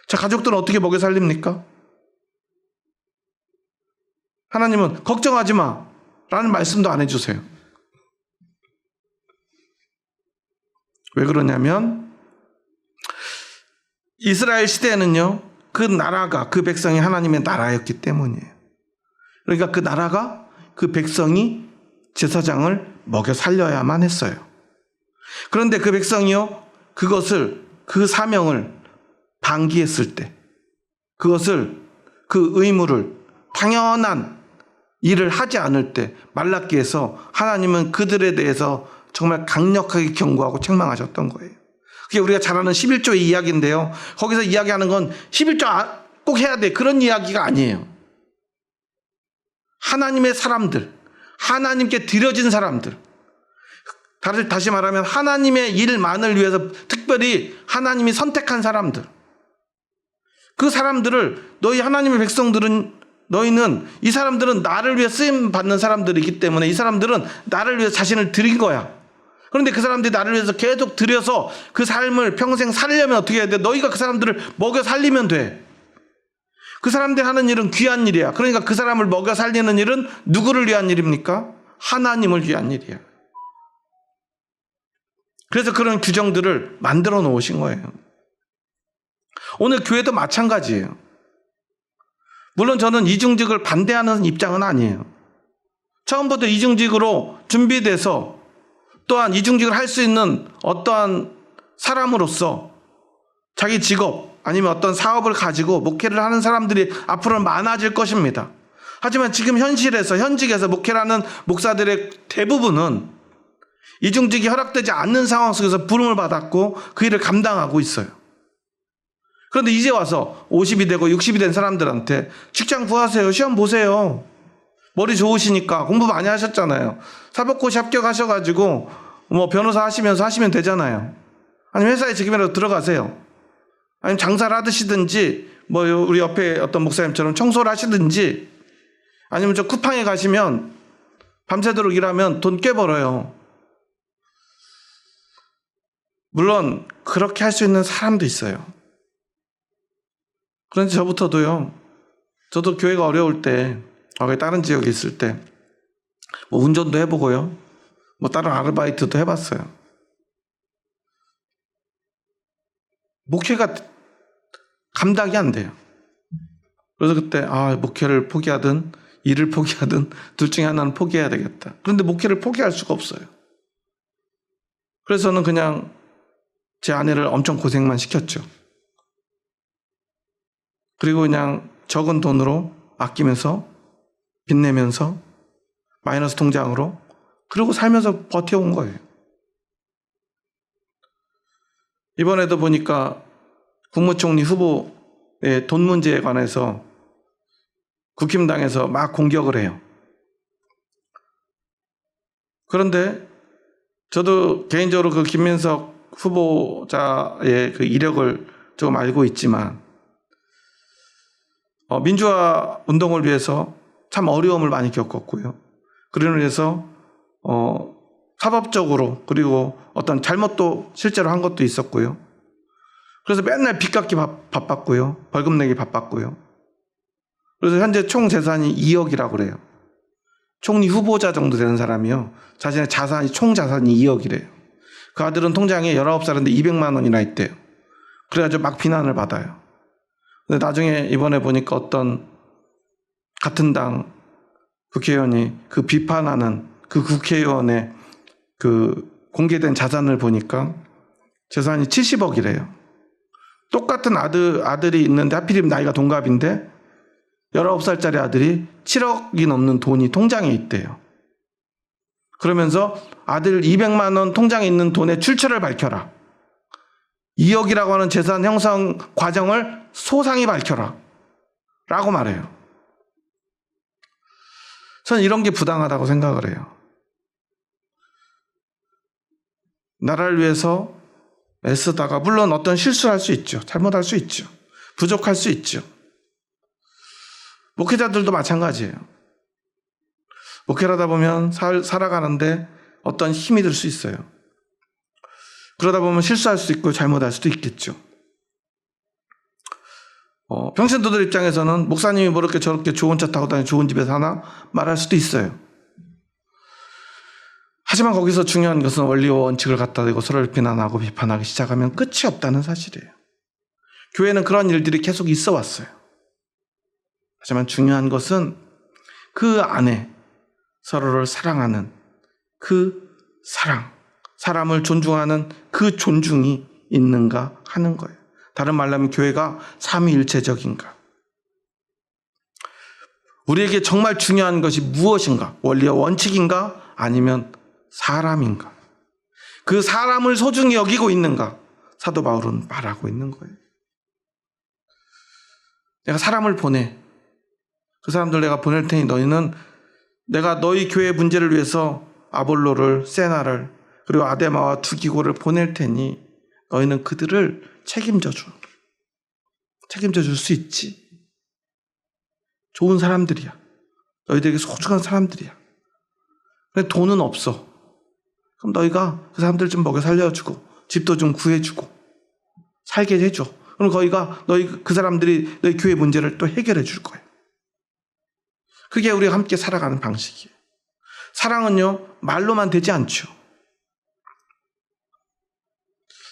자, 가족들은 어떻게 먹여 살립니까? 하나님은 걱정하지 마 라는 말씀도 안 해주세요. 왜 그러냐면 이스라엘 시대에는요, 그 나라가, 그 백성이 하나님의 나라였기 때문이에요. 그러니까 그 나라가, 그 백성이 제사장을 먹여 살려야만 했어요. 그런데 그 백성이요, 그 사명을 방기했을 때, 그 의무를, 당연한 일을 하지 않을 때, 말라기에서 하나님은 그들에 대해서 정말 강력하게 경고하고 책망하셨던 거예요. 그게 우리가 잘 아는 11조의 이야기인데요. 거기서 이야기하는 건 11조 꼭 해야 돼, 그런 이야기가 아니에요. 하나님의 사람들, 하나님께 드려진 사람들, 다시 말하면 하나님의 일만을 위해서 특별히 하나님이 선택한 사람들, 그 사람들을, 너희 하나님의 백성들은, 너희는, 이 사람들은 나를 위해 쓰임 받는 사람들이기 때문에 이 사람들은 나를 위해 자신을 드린 거야. 그런데 그 사람들이 나를 위해서 계속 드려서 그 삶을 평생 살려면 어떻게 해야 돼? 너희가 그 사람들을 먹여 살리면 돼. 그 사람들이 하는 일은 귀한 일이야. 그러니까 그 사람을 먹여 살리는 일은 누구를 위한 일입니까? 하나님을 위한 일이야. 그래서 그런 규정들을 만들어 놓으신 거예요. 오늘 교회도 마찬가지예요. 물론 저는 이중직을 반대하는 입장은 아니에요. 처음부터 이중직으로 준비돼서, 또한 이중직을 할 수 있는 어떠한 사람으로서 자기 직업 아니면 어떤 사업을 가지고 목회를 하는 사람들이 앞으로는 많아질 것입니다. 하지만 지금 현직에서 목회를 하는 목사들의 대부분은 이중직이 허락되지 않는 상황 속에서 부름을 받았고 그 일을 감당하고 있어요. 그런데 이제 와서 50이 되고 60이 된 사람들한테 직장 구하세요, 시험 보세요, 머리 좋으시니까 공부 많이 하셨잖아요, 사법고시 합격하셔가지고 변호사 하시면서 하시면 되잖아요. 아니면 회사에 지금이라도 들어가세요. 아니면 장사를 하시든지, 우리 옆에 어떤 목사님처럼 청소를 하시든지, 아니면 저 쿠팡에 가시면 밤새도록 일하면 돈 꽤 벌어요. 물론 그렇게 할 수 있는 사람도 있어요. 그런데 저부터도요, 저도 교회가 어려울 때, 다른 지역에 있을 때 운전도 해보고요, 다른 아르바이트도 해봤어요. 목회가 감당이 안 돼요. 그래서 그때 목회를 포기하든 일을 포기하든 둘 중에 하나는 포기해야 되겠다. 그런데 목회를 포기할 수가 없어요. 그래서 저는 그냥 제 아내를 엄청 고생만 시켰죠. 그리고 그냥 적은 돈으로 아끼면서 빚내면서 마이너스 통장으로, 그러고 살면서 버텨온 거예요. 이번에도 보니까 국무총리 후보의 돈 문제에 관해서 국힘당에서 막 공격을 해요. 그런데 저도 개인적으로 그 김민석 후보자의 그 이력을 조금 알고 있지만, 민주화 운동을 위해서 참 어려움을 많이 겪었고요. 그러는 위해서 사법적으로, 그리고 어떤 잘못도 실제로 한 것도 있었고요. 그래서 맨날 빚 갚기 바빴고요, 벌금 내기 바빴고요. 그래서 현재 총 재산이 2억이라고 그래요. 총리 후보자 정도 되는 사람이요, 자신의 총 자산이 2억이래요. 그 아들은 통장에 19살인데 200만 원이나 있대요. 그래가지고 막 비난을 받아요. 근데 나중에 이번에 보니까 어떤 같은 당 국회의원이 그 비판하는 그 국회의원의 그 공개된 자산을 보니까 재산이 70억이래요. 똑같은 아들이 있는데 하필이면 나이가 동갑인데 19살짜리 아들이 7억이 넘는 돈이 통장에 있대요. 그러면서 아들 200만 원 통장에 있는 돈의 출처를 밝혀라. 2억이라고 하는 재산 형성 과정을 소상히 밝혀라. 라고 말해요. 저는 이런 게 부당하다고 생각을 해요. 나라를 위해서 애쓰다가 물론 어떤 실수를 할 수 있죠. 잘못할 수 있죠. 부족할 수 있죠. 목회자들도 마찬가지예요. 목회를 하다 보면 살아가는데 어떤 힘이 들 수 있어요. 그러다 보면 실수할 수 있고 잘못할 수도 있겠죠. 평신도들 입장에서는 목사님이 뭐 이렇게 저렇게 좋은 차 타고 다니고 좋은 집에 사나 말할 수도 있어요. 하지만 거기서 중요한 것은 원리와 원칙을 갖다 대고 서로를 비난하고 비판하기 시작하면 끝이 없다는 사실이에요. 교회는 그런 일들이 계속 있어 왔어요. 하지만 중요한 것은 그 안에 서로를 사랑하는 그 사랑, 사람을 존중하는 그 존중이 있는가 하는 거예요. 다른 말로 하면 교회가 삼위일체적인가. 우리에게 정말 중요한 것이 무엇인가? 원리와 원칙인가? 아니면 사람인가? 그 사람을 소중히 여기고 있는가? 사도 바울은 말하고 있는 거예요. 내가 사람을 보내. 그 사람들 내가 보낼 테니 너희는 내가 너희 교회 문제를 위해서 아볼로를, 세나를, 그리고 아데마와 두기고를 보낼 테니 너희는 그들을 책임져 줄 수 있지. 좋은 사람들이야. 너희들에게 소중한 사람들이야. 근데 돈은 없어. 그럼 너희가 그 사람들 좀 먹여 살려주고 집도 좀 구해주고 살게 해줘. 그럼 그 사람들이 너희 교회 문제를 또 해결해 줄 거예요. 그게 우리가 함께 살아가는 방식이에요. 사랑은요, 말로만 되지 않죠.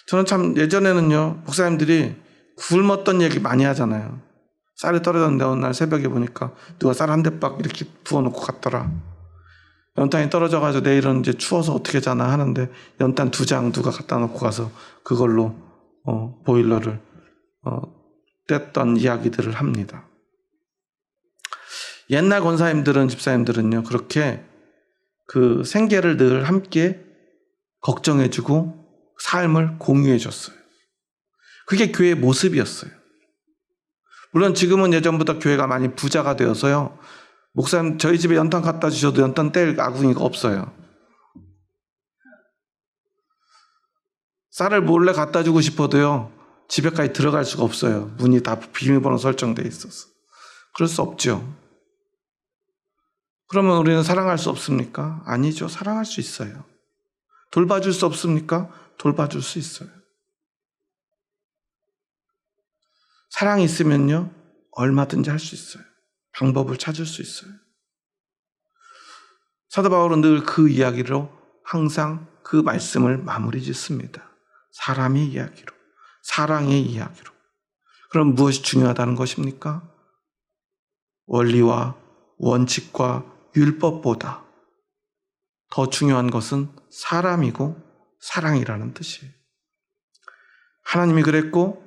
저는 참 예전에는요, 목사님들이 굶었던 얘기 많이 하잖아요. 쌀이 떨어졌는데 어느 날 새벽에 보니까 누가 쌀 한 대박 이렇게 부어놓고 갔더라. 연탄이 떨어져가지고 내일은 이제 추워서 어떻게 자나 하는데 연탄 2장 누가 갖다 놓고 가서 그걸로 보일러를 뗐던 이야기들을 합니다. 옛날 권사님들은, 집사님들은요, 그렇게 그 생계를 늘 함께 걱정해주고 삶을 공유해줬어요. 그게 교회의 모습이었어요. 물론 지금은 예전보다 교회가 많이 부자가 되어서요, 목사님 저희 집에 연탄 갖다 주셔도 연탄 뗄 아궁이가 없어요. 쌀을 몰래 갖다 주고 싶어도요, 집에까지 들어갈 수가 없어요. 문이 다 비밀번호 설정되어 있어서. 그럴 수 없죠. 그러면 우리는 사랑할 수 없습니까? 아니죠. 사랑할 수 있어요. 돌봐줄 수 없습니까? 돌봐줄 수 있어요. 사랑이 있으면요, 얼마든지 할 수 있어요. 방법을 찾을 수 있어요. 사도 바울은 늘 그 이야기로 항상 그 말씀을 마무리 짓습니다. 사람의 이야기로, 사랑의 이야기로. 그럼 무엇이 중요하다는 것입니까? 원리와 원칙과 율법보다 더 중요한 것은 사람이고 사랑이라는 뜻이에요. 하나님이 그랬고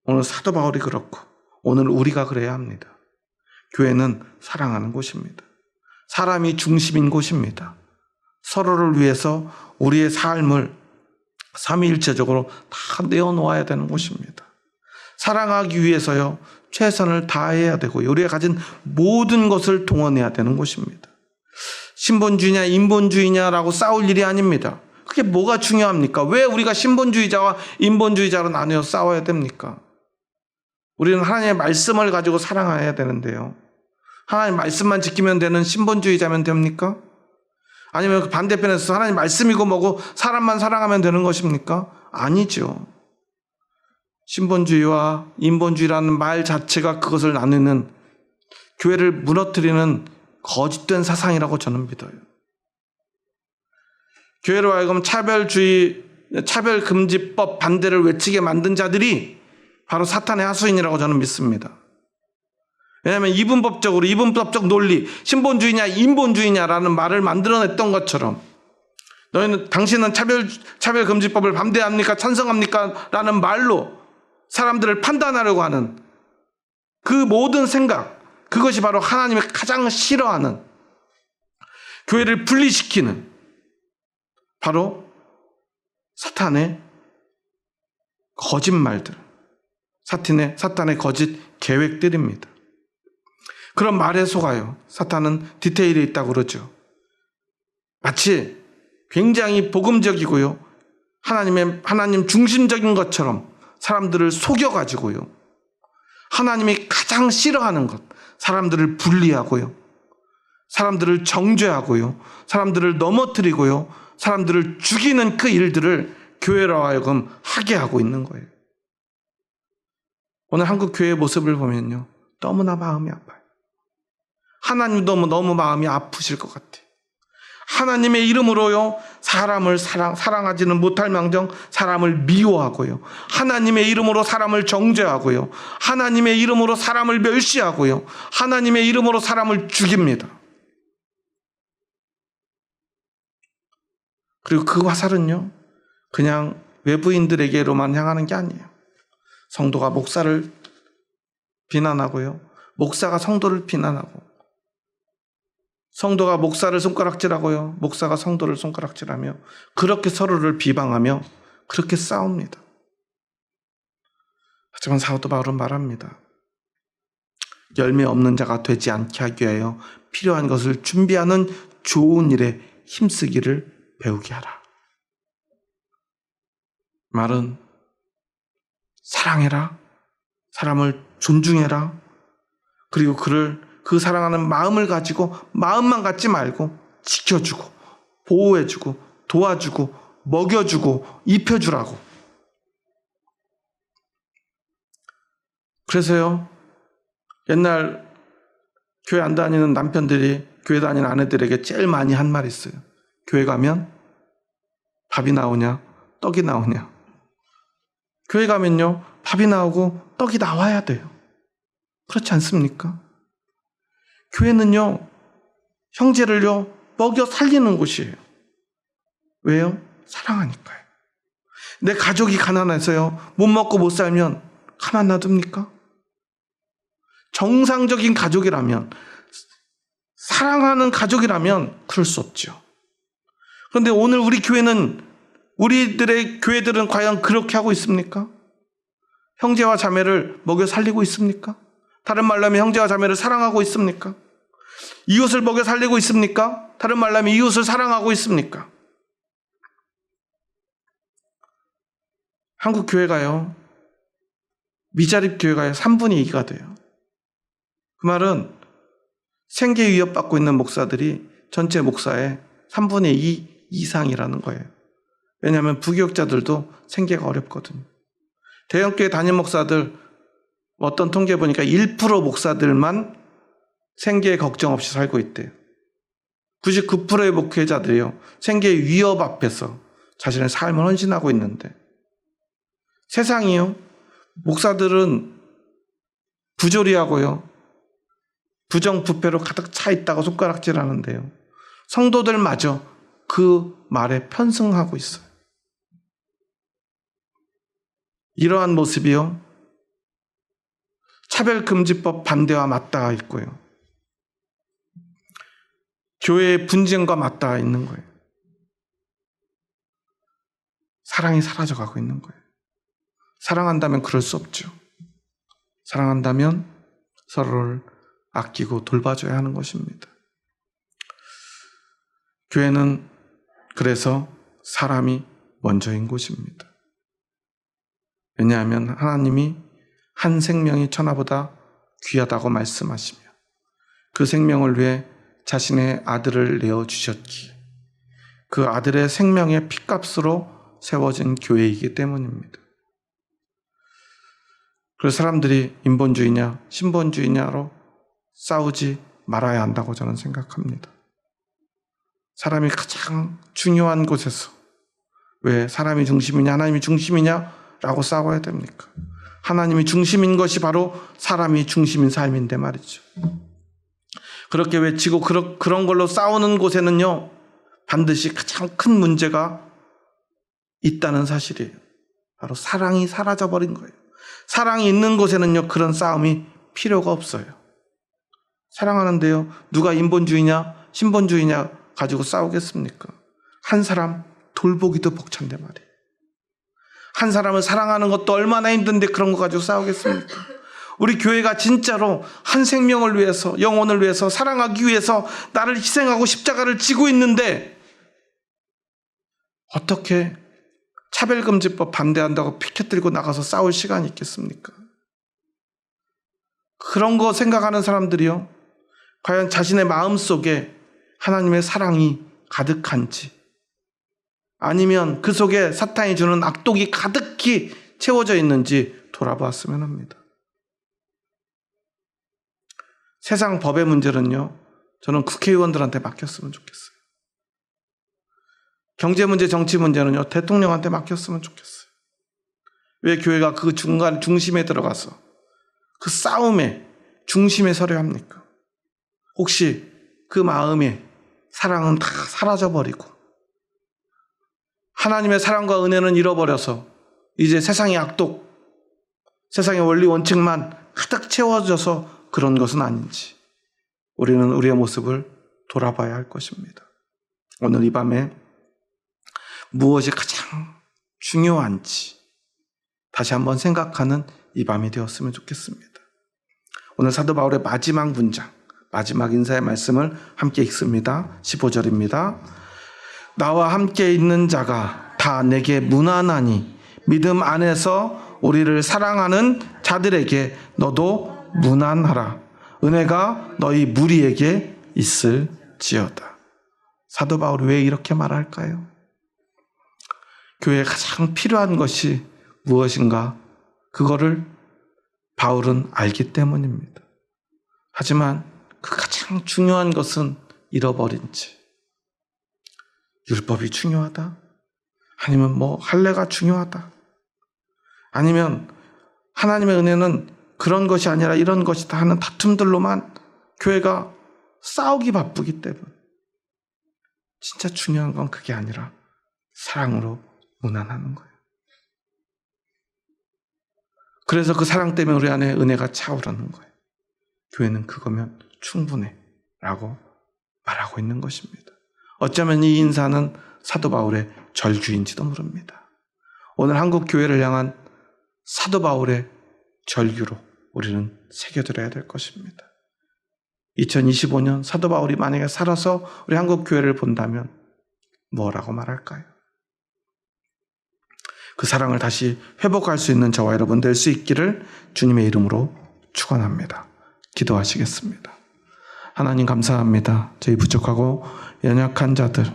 오늘 사도 바울이 그렇고 오늘 우리가 그래야 합니다. 교회는 사랑하는 곳입니다. 사람이 중심인 곳입니다. 서로를 위해서 우리의 삶을 삼위일체적으로 다 내어놓아야 되는 곳입니다. 사랑하기 위해서요, 최선을 다해야 되고 우리가 가진 모든 것을 동원해야 되는 곳입니다. 신본주의냐 인본주의냐라고 싸울 일이 아닙니다. 그게 뭐가 중요합니까? 왜 우리가 신본주의자와 인본주의자로 나누어 싸워야 됩니까? 우리는 하나님의 말씀을 가지고 사랑해야 되는데요, 하나님 말씀만 지키면 되는 신본주의자면 됩니까? 아니면 그 반대편에서 하나님 말씀이고 뭐고 사람만 사랑하면 되는 것입니까? 아니죠. 신본주의와 인본주의라는 말 자체가 그것을 나누는, 교회를 무너뜨리는 거짓된 사상이라고 저는 믿어요. 교회로 하여금 차별주의, 차별금지법 반대를 외치게 만든 자들이 바로 사탄의 하수인이라고 저는 믿습니다. 왜냐하면 이분법적 논리, 신본주의냐 인본주의냐라는 말을 만들어냈던 것처럼 당신은 차별금지법을 반대합니까? 찬성합니까? 라는 말로 사람들을 판단하려고 하는 그 모든 생각, 그것이 바로 하나님이 가장 싫어하는, 교회를 분리시키는 바로 사탄의 거짓말들, 사탄의 거짓 계획들입니다. 그런 말에 속아요. 사탄은 디테일에 있다고 그러죠. 마치 굉장히 복음적이고요, 하나님 중심적인 것처럼 사람들을 속여가지고요, 하나님이 가장 싫어하는 것, 사람들을 분리하고요, 사람들을 정죄하고요, 사람들을 넘어뜨리고요, 사람들을 죽이는 그 일들을 교회로 하여금 하게 하고 있는 거예요. 오늘 한국 교회의 모습을 보면요, 너무나 마음이 아파요. 하나님도 너무 마음이 아프실 것 같아요. 하나님의 이름으로요, 사람을 사랑하지는 못할 망정 사람을 미워하고요, 하나님의 이름으로 사람을 정죄하고요, 하나님의 이름으로 사람을 멸시하고요, 하나님의 이름으로 사람을 죽입니다. 그리고 그 화살은요, 그냥 외부인들에게로만 향하는 게 아니에요. 성도가 목사를 비난하고요, 목사가 성도를 비난하고, 성도가 목사를 손가락질하고요, 목사가 성도를 손가락질하며, 그렇게 서로를 비방하며 그렇게 싸웁니다. 하지만 사도 바울은 말합니다. 열매 없는 자가 되지 않게 하기 위하여 필요한 것을 준비하는 좋은 일에 힘쓰기를 배우게 하라. 말은 사랑해라, 사람을 존중해라, 그리고 그 사랑하는 마음을 가지고 마음만 갖지 말고 지켜주고 보호해주고 도와주고 먹여주고 입혀주라고. 그래서요, 옛날 교회 안 다니는 남편들이 교회 다니는 아내들에게 제일 많이 한 말이 있어요. 교회 가면 밥이 나오냐 떡이 나오냐. 교회 가면요, 밥이 나오고 떡이 나와야 돼요. 그렇지 않습니까? 교회는요, 형제를요 먹여 살리는 곳이에요. 왜요? 사랑하니까요. 내 가족이 가난해서요 못 먹고 못 살면 가만 놔둡니까? 정상적인 가족이라면, 사랑하는 가족이라면 그럴 수 없죠. 그런데 오늘 우리들의 교회들은 과연 그렇게 하고 있습니까? 형제와 자매를 먹여 살리고 있습니까? 다른 말로 하면 형제와 자매를 사랑하고 있습니까? 이웃을 먹여 살리고 있습니까? 다른 말로 하면 이웃을 사랑하고 있습니까? 한국 교회가요, 미자립 교회가요 3분의 2가 돼요. 그 말은 생계 위협받고 있는 목사들이 전체 목사의 3분의 2 이상이라는 거예요. 왜냐하면 부교육자들도 생계가 어렵거든요. 대형교회 담임 목사들 어떤 통계 보니까 1% 목사들만 생계에 걱정 없이 살고 있대요. 99%의 목회자들이요 생계 위협 앞에서 자신의 삶을 헌신하고 있는데, 세상이요, 목사들은 부조리하고요 부정부패로 가득 차 있다고 손가락질하는데요, 성도들마저 그 말에 편승하고 있어요. 이러한 모습이요 차별금지법 반대와 맞닿아 있고요, 교회의 분쟁과 맞닿아 있는 거예요. 사랑이 사라져가고 있는 거예요. 사랑한다면 그럴 수 없죠. 사랑한다면 서로를 아끼고 돌봐줘야 하는 것입니다. 교회는 그래서 사람이 먼저인 곳입니다. 왜냐하면 하나님이 한 생명이 천하보다 귀하다고 말씀하시며 그 생명을 위해 자신의 아들을 내어주셨기에 그 아들의 생명의 피값으로 세워진 교회이기 때문입니다. 그래서 사람들이 인본주의냐 신본주의냐로 싸우지 말아야 한다고 저는 생각합니다. 사람이 가장 중요한 곳에서 왜 사람이 중심이냐 하나님이 중심이냐라고 싸워야 됩니까? 하나님이 중심인 것이 바로 사람이 중심인 삶인데 말이죠. 그렇게 외치고 그런 걸로 싸우는 곳에는요, 반드시 가장 큰 문제가 있다는 사실이에요. 바로 사랑이 사라져버린 거예요. 사랑이 있는 곳에는요, 그런 싸움이 필요가 없어요. 사랑하는데요, 누가 인본주의냐 신본주의냐 가지고 싸우겠습니까? 한 사람 돌보기도 벅찬데 말이에요. 한 사람을 사랑하는 것도 얼마나 힘든데 그런 거 가지고 싸우겠습니까? 우리 교회가 진짜로 한 생명을 위해서, 영혼을 위해서, 사랑하기 위해서 나를 희생하고 십자가를 지고 있는데 어떻게 차별금지법 반대한다고 피켓 들고 나가서 싸울 시간이 있겠습니까? 그런 거 생각하는 사람들이요, 과연 자신의 마음속에 하나님의 사랑이 가득한지, 아니면 그 속에 사탄이 주는 악독이 가득히 채워져 있는지 돌아보았으면 합니다. 세상 법의 문제는요, 저는 국회의원들한테 맡겼으면 좋겠어요. 경제 문제, 정치 문제는요, 대통령한테 맡겼으면 좋겠어요. 왜 교회가 그 중심에 들어가서 그 싸움의 중심에 서려 합니까? 혹시 그 마음의 사랑은 다 사라져버리고 하나님의 사랑과 은혜는 잃어버려서 이제 세상의 악독, 세상의 원리 원칙만 가득 채워져서 그런 것은 아닌지 우리는 우리의 모습을 돌아봐야 할 것입니다. 오늘 이 밤에 무엇이 가장 중요한지 다시 한번 생각하는 이 밤이 되었으면 좋겠습니다. 오늘 사도 바울의 마지막 문장, 마지막 인사의 말씀을 함께 읽습니다. 15절입니다. 나와 함께 있는 자가 다 내게 무난하니 믿음 안에서 우리를 사랑하는 자들에게 너도 무난하라. 은혜가 너희 무리에게 있을지어다. 사도 바울이 왜 이렇게 말할까요? 교회에 가장 필요한 것이 무엇인가? 그거를 바울은 알기 때문입니다. 하지만 그 가장 중요한 것은 잃어버린 채, 율법이 중요하다? 아니면 할례가 중요하다? 아니면 하나님의 은혜는 그런 것이 아니라 이런 것이다 하는 다툼들로만 교회가 싸우기 바쁘기 때문에 진짜 중요한 건 그게 아니라 사랑으로 무난하는 거예요. 그래서 그 사랑 때문에 우리 안에 은혜가 차오르는 거예요. 교회는 그거면 충분해 라고 말하고 있는 것입니다. 어쩌면 이 인사는 사도 바울의 절규인지도 모릅니다. 오늘 한국 교회를 향한 사도 바울의 절규로 우리는 새겨들어야 될 것입니다. 2025년 사도 바울이 만약에 살아서 우리 한국 교회를 본다면 뭐라고 말할까요? 그 사랑을 다시 회복할 수 있는 저와 여러분 될 수 있기를 주님의 이름으로 축원합니다. 기도하시겠습니다. 하나님 감사합니다. 저희 부족하고 연약한 자들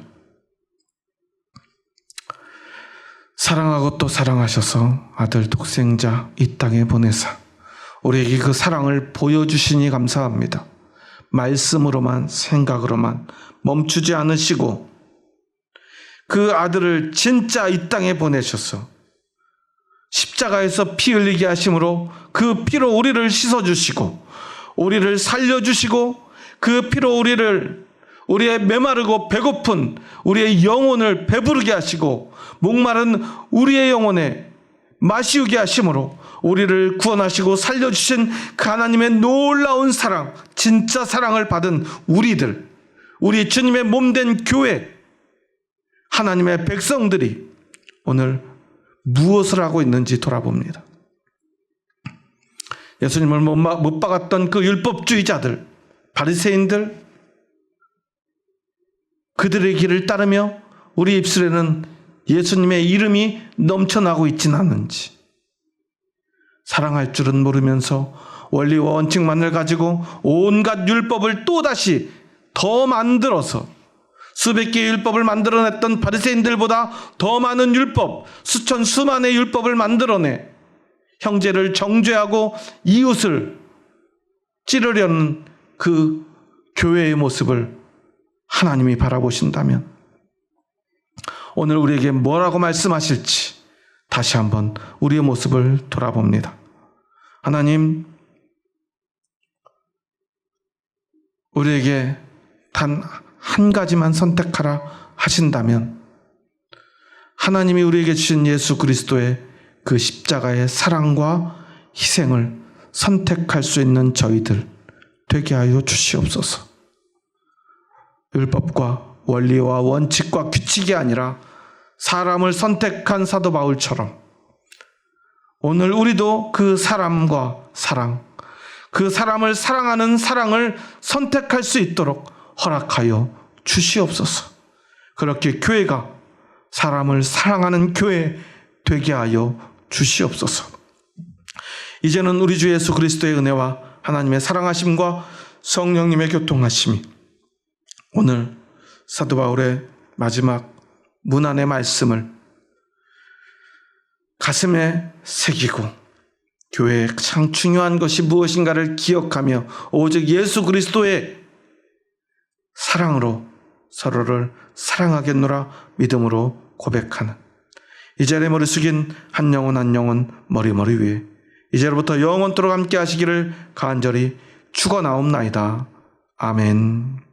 사랑하고 또 사랑하셔서 아들 독생자 이 땅에 보내사 우리에게 그 사랑을 보여주시니 감사합니다. 말씀으로만 생각으로만 멈추지 않으시고 그 아들을 진짜 이 땅에 보내셔서 십자가에서 피 흘리게 하심으로 그 피로 우리를 씻어주시고 우리를 살려주시고 그 피로 우리의 메마르고 배고픈 우리의 영혼을 배부르게 하시고 목마른 우리의 영혼에 마시우게 하심으로 우리를 구원하시고 살려주신 그 하나님의 놀라운 사랑, 진짜 사랑을 받은 우리들, 우리 주님의 몸된 교회, 하나님의 백성들이 오늘 무엇을 하고 있는지 돌아봅니다. 예수님을 못 박았던 그 율법주의자들, 바리새인들, 그들의 길을 따르며 우리 입술에는 예수님의 이름이 넘쳐나고 있지는 않은지, 사랑할 줄은 모르면서 원리와 원칙만을 가지고 온갖 율법을 또다시 더 만들어서 수백 개의 율법을 만들어냈던 바리새인들보다 더 많은 율법, 수천 수만의 율법을 만들어내 형제를 정죄하고 이웃을 찌르려는 그 교회의 모습을 하나님이 바라보신다면 오늘 우리에게 뭐라고 말씀하실지 다시 한번 우리의 모습을 돌아봅니다. 하나님, 우리에게 단 한 가지만 선택하라 하신다면 하나님이 우리에게 주신 예수 그리스도의 그 십자가의 사랑과 희생을 선택할 수 있는 저희들 되게 하여 주시옵소서. 율법과 원리와 원칙과 규칙이 아니라 사람을 선택한 사도 바울처럼 오늘 우리도 그 사람과 사랑, 그 사람을 사랑하는 사랑을 선택할 수 있도록 허락하여 주시옵소서. 그렇게 교회가 사람을 사랑하는 교회 되게 하여 주시옵소서. 이제는 우리 주 예수 그리스도의 은혜와 하나님의 사랑하심과 성령님의 교통하심이 오늘 사도 바울의 마지막 문안의 말씀을 가슴에 새기고 교회에 가장 중요한 것이 무엇인가를 기억하며 오직 예수 그리스도의 사랑으로 서로를 사랑하겠노라 믿음으로 고백하는 이 자리에 머리 숙인 한 영혼 한 영혼 머리 위에 이제로부터 영원토록 함께 하시기를 간절히 축원하옵나이다. 아멘.